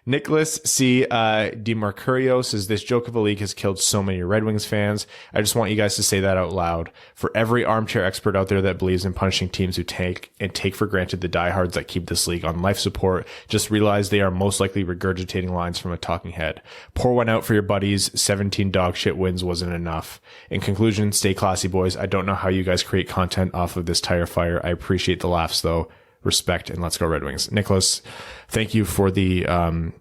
Nicholas C. DiMercurio says, this joke of a league has killed so many Red Wings fans. I just want you guys to say that out loud. For every armchair expert out there that believes in punishing teams who take for granted the diehards that keep this league on life support, just realize they are most likely regurgitating lines from a talking head. Pour one out for your buddies. 17 dog shit wins wasn't enough. In conclusion, stay classy, boys. I don't know how you guys create content off of this tire fire. I appreciate the laughs, though. Respect, and let's go Red Wings. Nicholas, thank you for the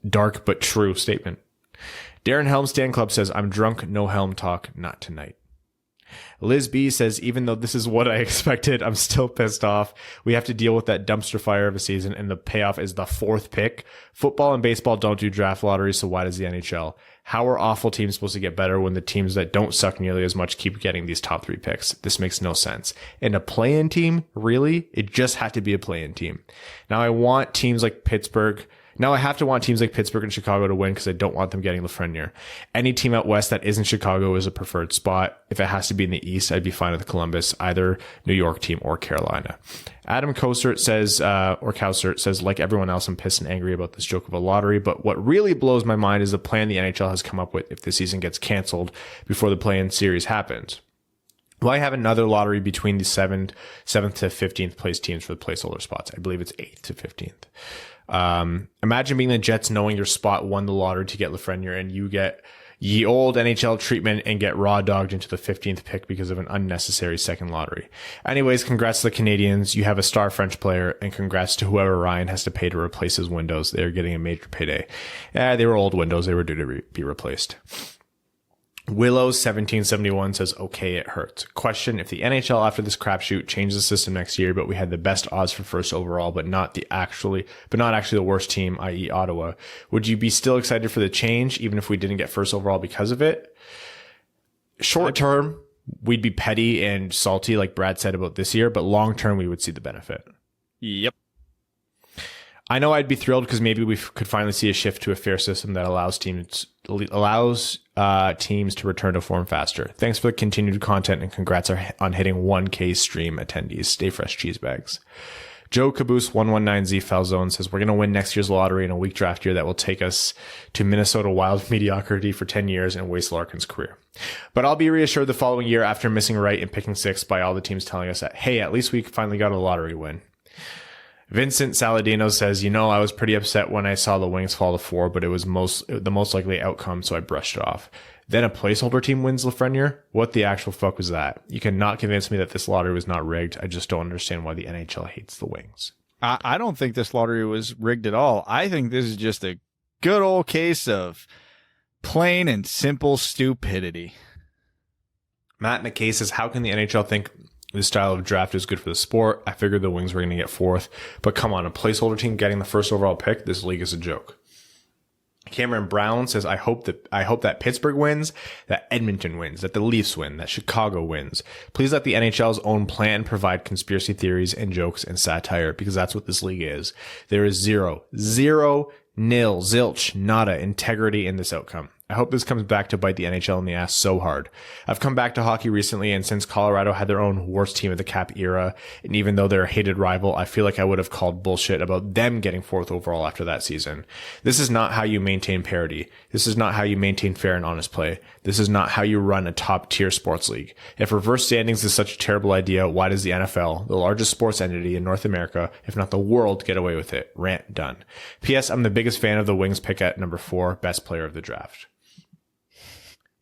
dark but true statement. Darren Helm Stan Club says, I'm drunk, no helm talk, not tonight. Liz B says, even though this is what I expected, I'm still pissed off. We have to deal with that dumpster fire of a season, and the payoff is the 4th pick. Football and baseball don't do draft lotteries, so why does the NHL? How are awful teams supposed to get better when the teams that don't suck nearly as much keep getting these top 3 picks? This makes no sense. And a play-in team? Really? It just had to be a play-in team. Now I want teams like Pittsburgh. Now I have to want teams like Pittsburgh and Chicago to win because I don't want them getting Lafreniere. Any team out west that isn't Chicago is a preferred spot. If it has to be in the east, I'd be fine with Columbus, either New York team or Carolina. Adam Cosert says, like everyone else, I'm pissed and angry about this joke of a lottery, but what really blows my mind is the plan the NHL has come up with if the season gets canceled before the play-in series happens. Why have another lottery between the 7th to 15th place teams for the placeholder spots? I believe it's 8th to 15th. Imagine being the Jets knowing your spot won the lottery to get Lafreniere and you get ye old NHL treatment and get raw dogged into the 15th pick because of an unnecessary second lottery. Anyways, congrats to the Canadians. You have a star French player, and congrats to whoever Ryan has to pay to replace his windows. They're getting a major payday. They were old windows. They were due to be replaced. Willows1771 says, okay, it hurts. Question, if the NHL after this crapshoot changed the system next year, but we had the best odds for first overall, but not actually the worst team, i.e. Ottawa, would you be still excited for the change, even if we didn't get first overall because of it? Short term, we'd be petty and salty, like Brad said about this year, but long term, we would see the benefit. Yep. I know I'd be thrilled because maybe we could finally see a shift to a fair system that allows teams to return to form faster. Thanks for the continued content and congrats on hitting 1K stream attendees. Stay fresh, cheese bags. Joe Caboose 119Z Falzone says, we're going to win next year's lottery in a weak draft year that will take us to Minnesota Wild mediocrity for 10 years and waste Larkin's career. But I'll be reassured the following year after missing right and picking 6 by all the teams telling us that, hey, at least we finally got a lottery win. Vincent Saladino says, I was pretty upset when I saw the Wings fall to 4, but it was the most likely outcome, so I brushed it off. Then a placeholder team wins Lafreniere? What the actual fuck was that? You cannot convince me that this lottery was not rigged. I just don't understand why the NHL hates the Wings. I don't think this lottery was rigged at all. I think this is just a good old case of plain and simple stupidity. Matt McKay says, how can the NHL think this style of draft is good for the sport? I figured the Wings were going to get 4th, but come on, a placeholder team getting the first overall pick? This league is a joke. Cameron Brown says, I hope that Pittsburgh wins, that Edmonton wins, that the Leafs win, that Chicago wins. Please let the NHL's own plan provide conspiracy theories and jokes and satire, because that's what this league is. There is zero, nil, zilch, nada integrity in this outcome. I hope this comes back to bite the NHL in the ass so hard. I've come back to hockey recently, and since Colorado had their own worst team of the cap era, and even though they're a hated rival, I feel like I would have called bullshit about them getting 4th overall after that season. This is not how you maintain parity. This is not how you maintain fair and honest play. This is not how you run a top-tier sports league. If reverse standings is such a terrible idea, why does the NFL, the largest sports entity in North America, if not the world, get away with it? Rant done. P.S. I'm the biggest fan of the Wings pick at number 4, best player of the draft.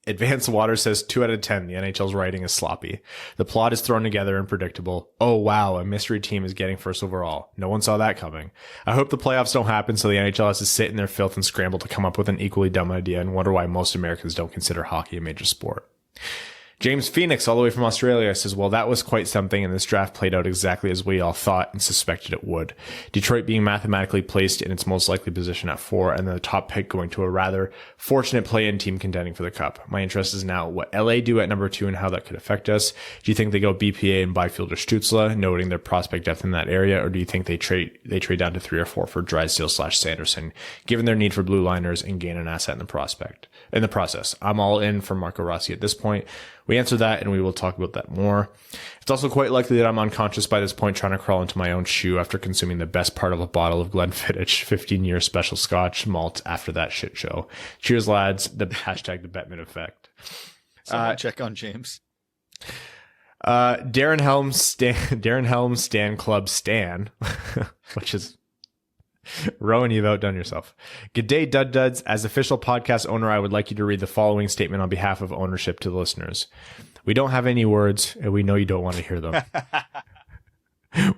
Advanced Water says 2 out of 10. The NHL's writing is sloppy. The plot is thrown together and predictable. Oh wow, a mystery team is getting first overall. No one saw that coming. I hope the playoffs don't happen so the NHL has to sit in their filth and scramble to come up with an equally dumb idea and wonder why most Americans don't consider hockey a major sport. James Phoenix, all the way from Australia, says, well, that was quite something, and this draft played out exactly as we all thought and suspected it would. Detroit being mathematically placed in its most likely position at 4, and then the top pick going to a rather fortunate play-in team contending for the Cup. My interest is now what LA do at number 2 and how that could affect us. Do you think they go BPA and buy Fielder Stützle, noting their prospect depth in that area, or do you think they trade down to 3 or 4 for Drysdale/Sanderson, given their need for blue liners and gain an asset in the process? I'm all in for Marco Rossi at this point. We answer that, and we will talk about that more. It's also quite likely that I'm unconscious by this point, trying to crawl into my own shoe after consuming the best part of a bottle of Glenfiddich 15-year special scotch malt after that shit show. Cheers, lads. The Bettman effect. Check on James. Darren Helms Stan Club Stan, which is Rowan, you've outdone yourself. Good day, Duds. As official podcast owner, I would like you to read the following statement on behalf of ownership to the listeners. We don't have any words, and we know you don't want to hear them.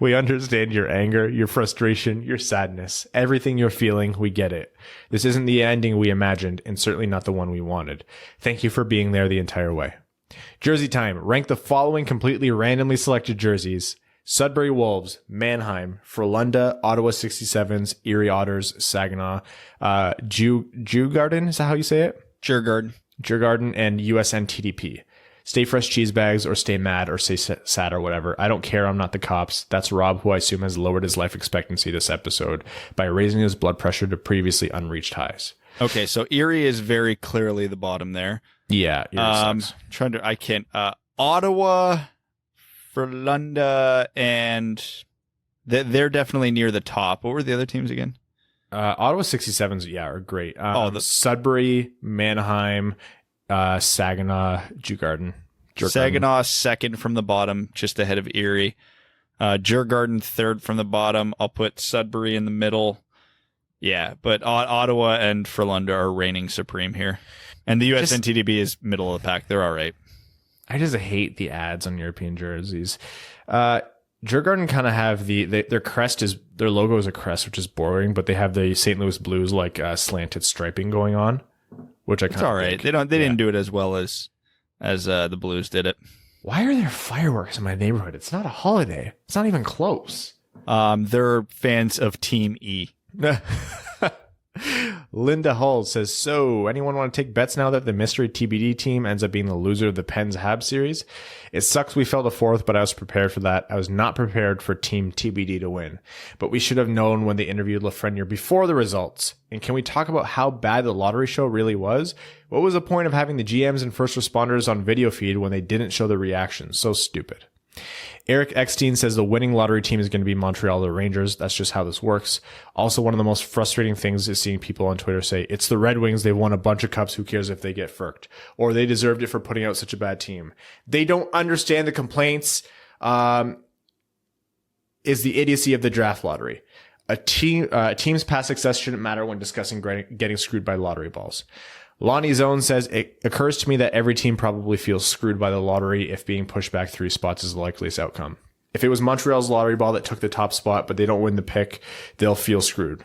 We understand your anger, your frustration, your sadness, everything you're feeling. We get it. This isn't the ending we imagined, and certainly not the one we wanted. Thank you for being there the entire way. Jersey time. Rank the following completely randomly selected jerseys: Sudbury Wolves, Mannheim, Frölunda, Ottawa 67s, Erie Otters, Saginaw, Djurgården, is that how you say it? Djurgården, and USN TDP. Stay fresh cheese bags, or stay mad, or stay sad, or whatever. I don't care. I'm not the cops. That's Rob, who I assume has lowered his life expectancy this episode by raising his blood pressure to previously unreached highs. Okay, so Erie is very clearly the bottom there. Yeah. Ottawa, Frölunda, and they're definitely near the top. What were the other teams again? Ottawa 67s, are great. Sudbury, Mannheim, Saginaw, Djurgården. Saginaw second from the bottom, just ahead of Erie. Djurgården third from the bottom. I'll put Sudbury in the middle. Yeah, but Ottawa and Frölunda are reigning supreme here. And the USN TDP is middle of the pack. They're all right. I just hate the ads on European jerseys. Djurgården kind of have their crest is, their logo is a crest, which is boring, but they have the St. Louis Blues slanted striping going on, which I kind of all right. They didn't do it as well as the Blues did it. Why are there fireworks in my neighborhood? It's not a holiday. It's not even close. They're fans of Team E. Linda Hull says, so anyone want to take bets now that the mystery TBD team ends up being the loser of the Pens Habs series? It sucks we fell to fourth, but I was prepared for that. I was not prepared for team TBD to win, but we should have known when they interviewed Lafreniere before the results. And can we talk about how bad the lottery show really was? What was the point of having the GMs and first responders on video feed when they didn't show the reactions? So stupid. Eric Eckstein says the winning lottery team is going to be Montreal the Rangers. That's just how this works. Also, one of the most frustrating things is seeing people on Twitter say, it's the Red Wings. They've won a bunch of cups. Who cares if they get firked? Or they deserved it for putting out such a bad team. They don't understand the complaints. Is the idiocy of the draft lottery. A team's past success shouldn't matter when discussing getting screwed by lottery balls. Lonnie Zone says, it occurs to me that every team probably feels screwed by the lottery if being pushed back 3 spots is the likeliest outcome. If it was Montreal's lottery ball that took the top spot, but they don't win the pick, they'll feel screwed.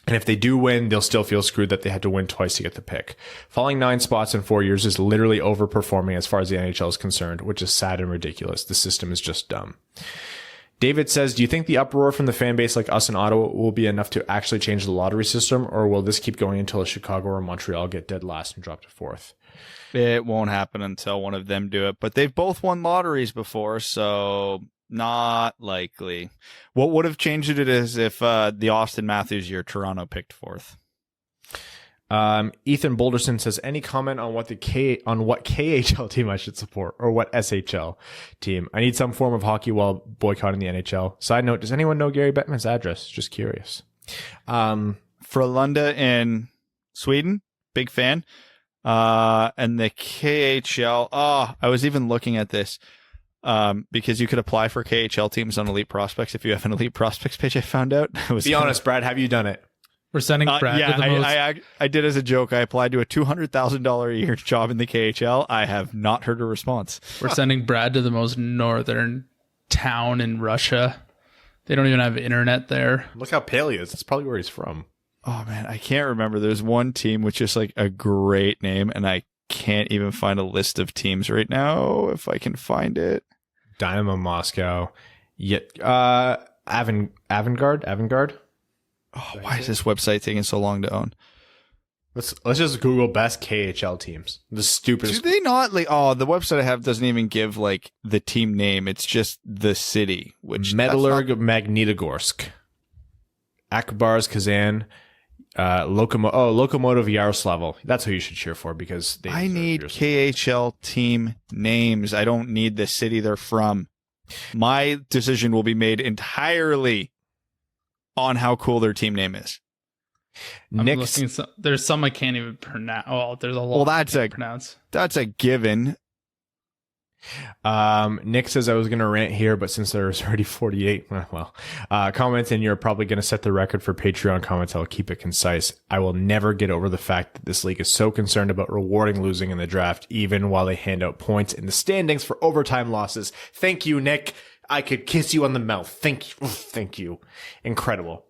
And if they do win, they'll still feel screwed that they had to win twice to get the pick. Falling 9 spots in 4 years is literally overperforming as far as the NHL is concerned, which is sad and ridiculous. The system is just dumb. David says, do you think the uproar from the fan base like us in Ottawa will be enough to actually change the lottery system, or will this keep going until Chicago or Montreal get dead last and drop to 4th? It won't happen until one of them do it, but they've both won lotteries before, so not likely. What would have changed it is if the Austin Matthews year Toronto picked 4th. Ethan Boulderson says, any comment on what KHL team I should support, or what SHL team? I need some form of hockey while boycotting the NHL. Side note, does anyone know Gary Bettman's address? Just curious. Frölunda in Sweden, big fan. And the KHL, I was even looking at this because you could apply for KHL teams on Elite Prospects if you have an Elite Prospects page. I found out. Be honest, Brad, have you done it? We're sending Brad to the most... I did as a joke. I applied to a $200,000 a year job in the KHL. I have not heard a response. We're sending Brad to the most northern town in Russia. They don't even have internet there. Look how pale he is. That's probably where he's from. Oh, man. I can't remember. There's one team with just like a great name, and I can't even find a list of teams right now if I can find it. Dynamo Moscow. Avangard? Oh, why is this website taking so long to own? Let's just Google best KHL teams. The stupidest. Do they not the website I have doesn't even give like the team name. It's just the city, which Metallurg Magnitogorsk, Akbars Kazan, Lokomotiv Yaroslavl. That's who you should cheer for because I need KHL team names. I don't need the city they're from. My decision will be made entirely on how cool their team name is. There's some I can't even pronounce. Oh, there's a lot. Well, that's a given. Nick says I was going to rant here, but since there's already 48, comments, and you're probably going to set the record for Patreon comments, I'll keep it concise. I will never get over the fact that this league is so concerned about rewarding losing in the draft, even while they hand out points in the standings for overtime losses. Thank you, Nick. I could kiss you on the mouth. Thank you. Incredible.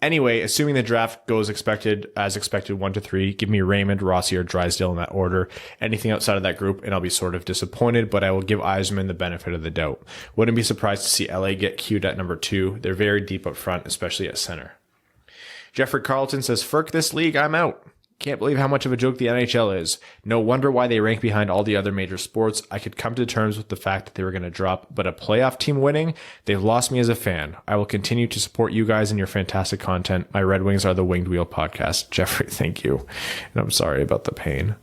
Anyway, assuming the draft goes as expected 1 to 3, give me Raymond, Rossi, or Drysdale in that order. Anything outside of that group, and I'll be sort of disappointed, but I will give Yzerman the benefit of the doubt. Wouldn't be surprised to see LA get queued at number 2. They're very deep up front, especially at center. Jeffrey Carlton says, "Ferk this league, I'm out. Can't believe how much of a joke the NHL is. No wonder why they rank behind all the other major sports. I could come to terms with the fact that they were going to drop, but a playoff team winning, they've lost me as a fan. I will continue to support you guys and your fantastic content. My Red Wings are the Winged Wheel podcast." Jeffrey, thank you. And I'm sorry about the pain.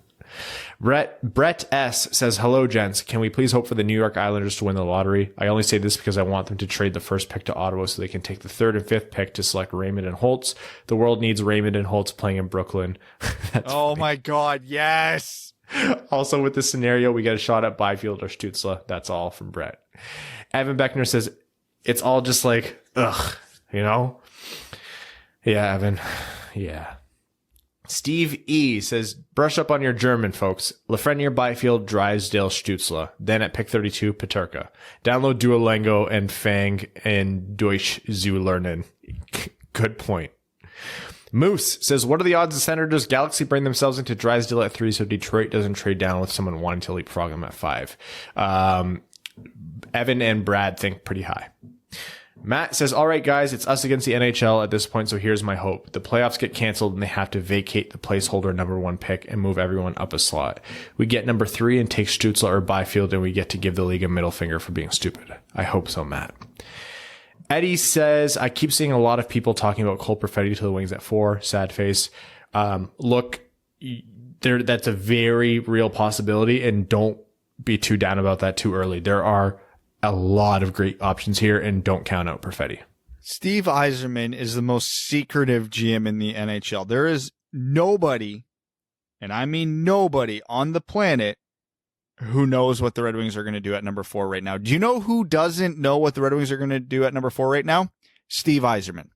Brett S. says, "Hello, gents. Can we please hope for the New York Islanders to win the lottery? I only say this because I want them to trade the first pick to Ottawa so they can take the 3rd and 5th pick to select Raymond and Holtz. The world needs Raymond and Holtz playing in Brooklyn." Oh, my God. Yes. Also, with this scenario, we get a shot at Byfield or Stützle. That's all from Brett. Evan Beckner says, "It's all just like, ugh, you know?" Yeah, Evan. Yeah. Steve E. says, "Brush up on your German, folks. Lafreniere, Byfield, Drysdale, Stützle. Then at pick 32, Peterka. Download Duolingo and Fang and Deutsch zu lernen." Good point. Moose says, "What are the odds the Senators Galaxy bring themselves into Drysdale at 3 so Detroit doesn't trade down with someone wanting to leapfrog them at 5? Evan and Brad think pretty high. Matt says, "All right, guys, it's us against the NHL at this point, so here's my hope. The playoffs get canceled and they have to vacate the placeholder number 1 pick and move everyone up a slot. We get number 3 and take Stützle or Byfield, and we get to give the league a middle finger for being stupid." I hope so, Matt. Eddie says, "I keep seeing a lot of people talking about Cole Perfetti to the Wings at 4. Sad face. Look, that's a very real possibility, and don't be too down about that too early. There are a lot of great options here, and don't count out Perfetti." Steve Yzerman is the most secretive GM in the NHL. There is nobody, and I mean nobody, on the planet who knows what the Red Wings are going to do at number 4 right now. Do you know who doesn't know what the Red Wings are going to do at number 4 right now? Steve Yzerman.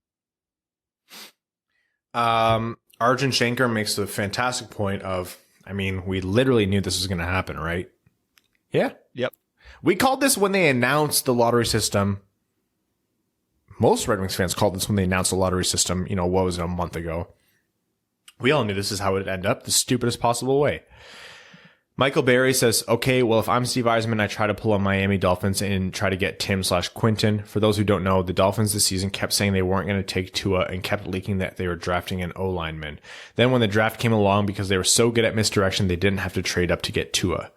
Arjun Shankar makes a fantastic point of, I mean, we literally knew this was going to happen, right? Yeah. Yep. We called this when they announced the lottery system. Most Red Wings fans called this when they announced the lottery system, what was it, a month ago? We all knew this is how it would end up, the stupidest possible way. Michael Berry says, "Okay, well, if I'm Steve Yzerman, I try to pull on Miami Dolphins and try to get Tim/Quinton. For those who don't know, the Dolphins this season kept saying they weren't going to take Tua and kept leaking that they were drafting an O-lineman. Then when the draft came along, because they were so good at misdirection, they didn't have to trade up to get Tua.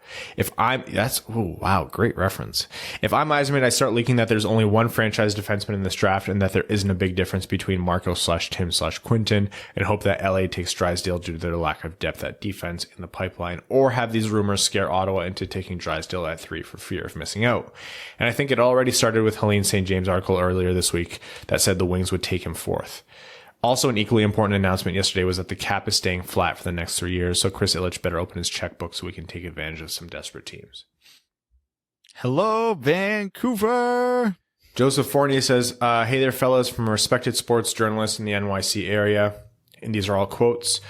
Great reference. If I'm Yzerman, I start leaking that there's only one franchise defenseman in this draft and that there isn't a big difference between Marco/Tim/Quinton, and hope that LA takes Drysdale due to their lack of depth at defense in the pipeline, or have these rumors scare Ottawa into taking Drysdale at 3 for fear of missing out." And I think it already started with Helene St. James' article earlier this week that said the Wings would take him 4th. Also, an equally important announcement yesterday was that the cap is staying flat for the next 3 years, so Chris Ilitch better open his checkbook so we can take advantage of some desperate teams. Hello, Vancouver. Joseph Fournier says, "Hey there, fellas, from a respected sports journalist in the NYC area." And these are all quotes.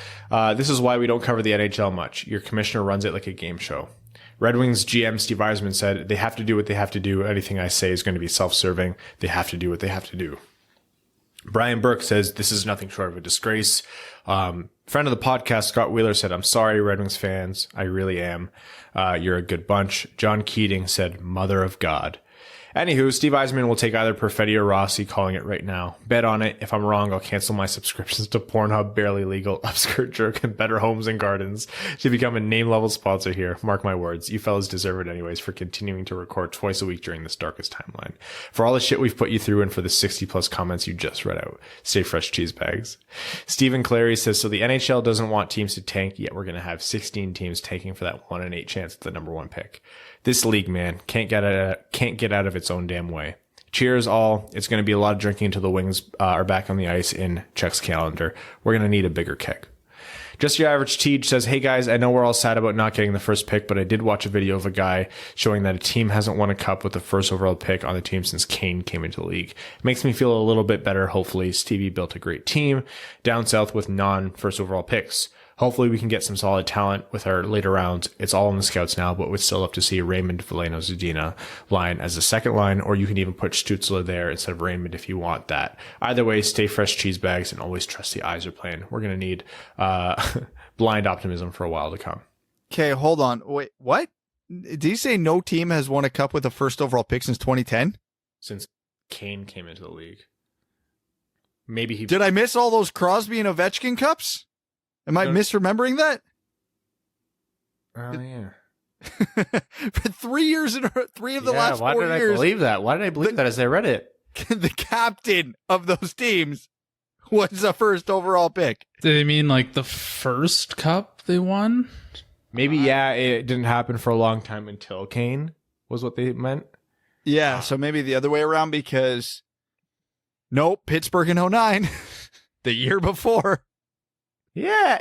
"This is why we don't cover the NHL much. Your commissioner runs it like a game show. Red Wings GM Steve Yzerman said, they have to do what they have to do. Anything I say is going to be self-serving. They have to do what they have to do." Brian Burke says, "This is nothing short of a disgrace." Friend of the podcast, Scott Wheeler, said, "I'm sorry, Red Wings fans. I really am. You're a good bunch." John Keating said, "Mother of God." Anywho, Steve Yzerman will take either Perfetti or Rossi, calling it right now. Bet on it. If I'm wrong, I'll cancel my subscriptions to Pornhub, Barely Legal, Upskirt Jerk, and Better Homes and Gardens to become a name-level sponsor here. Mark my words. You fellas deserve it anyways for continuing to record twice a week during this darkest timeline. For all the shit we've put you through and for the 60-plus comments you just read out. Stay fresh, cheese bags. Stephen Clary says, "So the NHL doesn't want teams to tank, yet we're going to have 16 teams tanking for that 1 in 8 chance at the number 1 pick. This league, man, can't get out of its own damn way. Cheers all. It's going to be a lot of drinking until the Wings are back on the ice in Czech's calendar. We're going to need a bigger kick." Just Your Average Teej says, "Hey guys, I know we're all sad about not getting the first pick, but I did watch a video of a guy showing that a team hasn't won a cup with the first overall pick on the team since Kane came into the league. It makes me feel a little bit better. Hopefully Stevie built a great team down south with non-first overall picks. Hopefully we can get some solid talent with our later rounds. It's all in the scouts now, but we'd still love to see Raymond, Veleno, Zadina line as a second line, or you can even put Stützle there instead of Raymond if you want that. Either way, stay fresh cheese bags and always trust the eyes are playing. We're going to need blind optimism for a while to come. Okay, hold on. Wait, what? Did you say no team has won a cup with a first overall pick since 2010? Since Kane came into the league. Maybe he... Did I miss all those Crosby and Ovechkin cups? Am I misremembering that? Oh, yeah. For 3 years in three of the last 4 years. Why did I believe that? Why did I believe that as I read it? The captain of those teams was a first overall pick. Did they mean like the first cup they won? Maybe, yeah, it didn't happen for a long time until Kane was what they meant. Yeah, so maybe the other way around because, nope, Pittsburgh in 09, the year before. Yeah,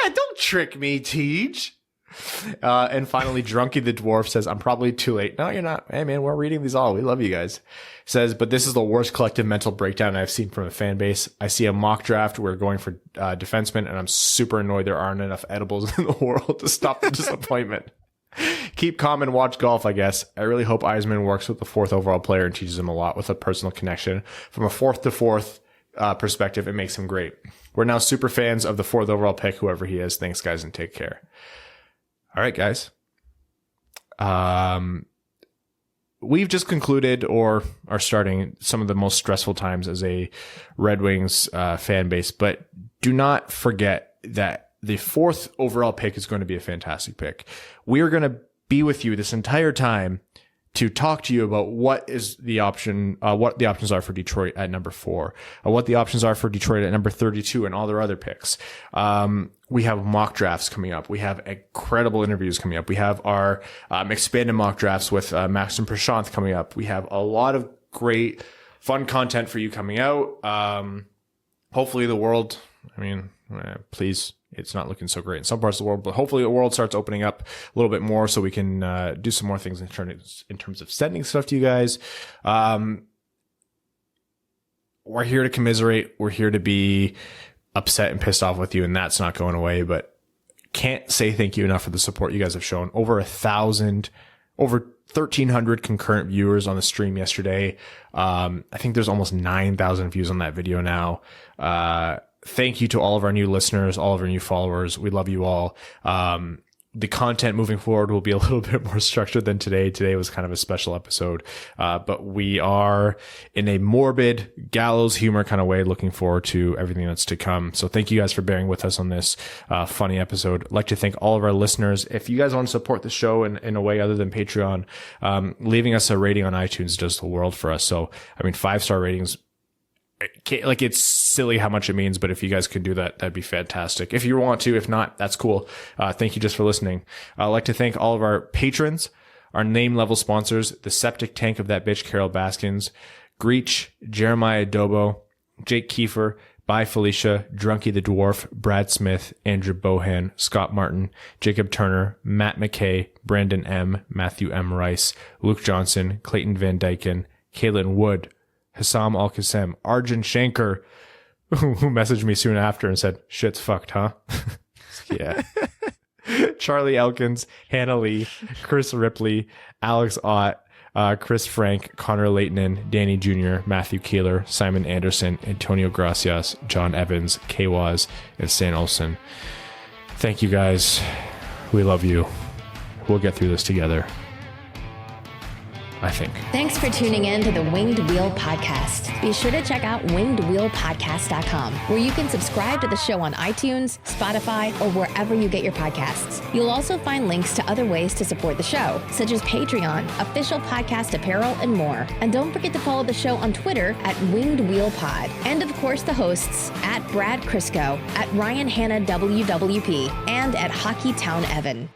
don't trick me, Teej. And finally, Drunky the Dwarf says, I'm probably too late. No, you're not. Hey, man, we're reading these all. We love you guys. Says, but this is the worst collective mental breakdown I've seen from a fan base. I see a mock draft. We're going for defensemen, and I'm super annoyed there aren't enough edibles in the world to stop the disappointment. Keep calm and watch golf, I guess. I really hope Eisman works with the fourth overall player and teaches him a lot with a personal connection. From a fourth to fourth perspective, it makes him great. We're now super fans of the fourth overall pick, whoever he is. Thanks, guys, and take care. All right, guys. We've just concluded or are starting some of the most stressful times as a Red Wings fan base, but do not forget that the fourth overall pick is going to be a fantastic pick. We are going to be with you this entire time to talk to you about what is the option, what the options are for Detroit at number 4, what the options are for Detroit at number 32 and all their other picks. We have mock drafts coming up. We have incredible interviews coming up. We have our expanded mock drafts with Max and Prashanth coming up. We have a lot of great, fun content for you coming out. Hopefully the world, please, it's not looking so great in some parts of the world, but hopefully the world starts opening up a little bit more so we can do some more things in terms of sending stuff to you guys. We're here to commiserate. We're here to be upset and pissed off with you, and that's not going away, but can't say thank you enough for the support you guys have shown. Over 1,300 concurrent viewers on the stream yesterday. I think there's almost 9,000 views on that video now. Thank you to all of our new listeners, all of our new followers. We love you all. The content moving forward will be a little bit more structured than today. Today was kind of a special episode. But we are in a morbid gallows humor kind of way, looking forward to everything that's to come. So thank you guys for bearing with us on this funny episode. I'd like to thank all of our listeners. If you guys want to support the show in a way other than Patreon, leaving us a rating on iTunes does the world for us. So, 5-star ratings, it's silly how much it means, but if you guys could do that, that'd be fantastic. If you want to, if not, that's cool. Thank you just for listening. I'd like to thank all of our patrons, our name level sponsors, the septic tank of that bitch, Carol Baskins, Greach, Jeremiah Dobo, Jake Kiefer, Bye Felicia, Drunky the Dwarf, Brad Smith, Andrew Bohan, Scott Martin, Jacob Turner, Matt McKay, Brandon M, Matthew M. Rice, Luke Johnson, Clayton Van Dyken, Kaylin Wood, Hassam Al-Qassem, Arjun Shankar, who messaged me soon after and said, shit's fucked, huh? Yeah. Charlie Elkins, Hannah Lee, Chris Ripley, Alex Ott, Chris Frank, Connor Leighton, Danny Jr., Matthew Keeler, Simon Anderson, Antonio Gracias, John Evans, K-Waz, and Stan Olsen. Thank you guys. We love you. We'll get through this together, I think. Thanks for tuning in to the Winged Wheel Podcast. Be sure to check out wingedwheelpodcast.com, where you can subscribe to the show on iTunes, Spotify, or wherever you get your podcasts. You'll also find links to other ways to support the show, such as Patreon, official podcast apparel, and more. And don't forget to follow the show on Twitter at Winged Wheel Pod. And of course, the hosts at Brad Crisco, at Ryan Hanna WWP, and at Hockey Town Evan.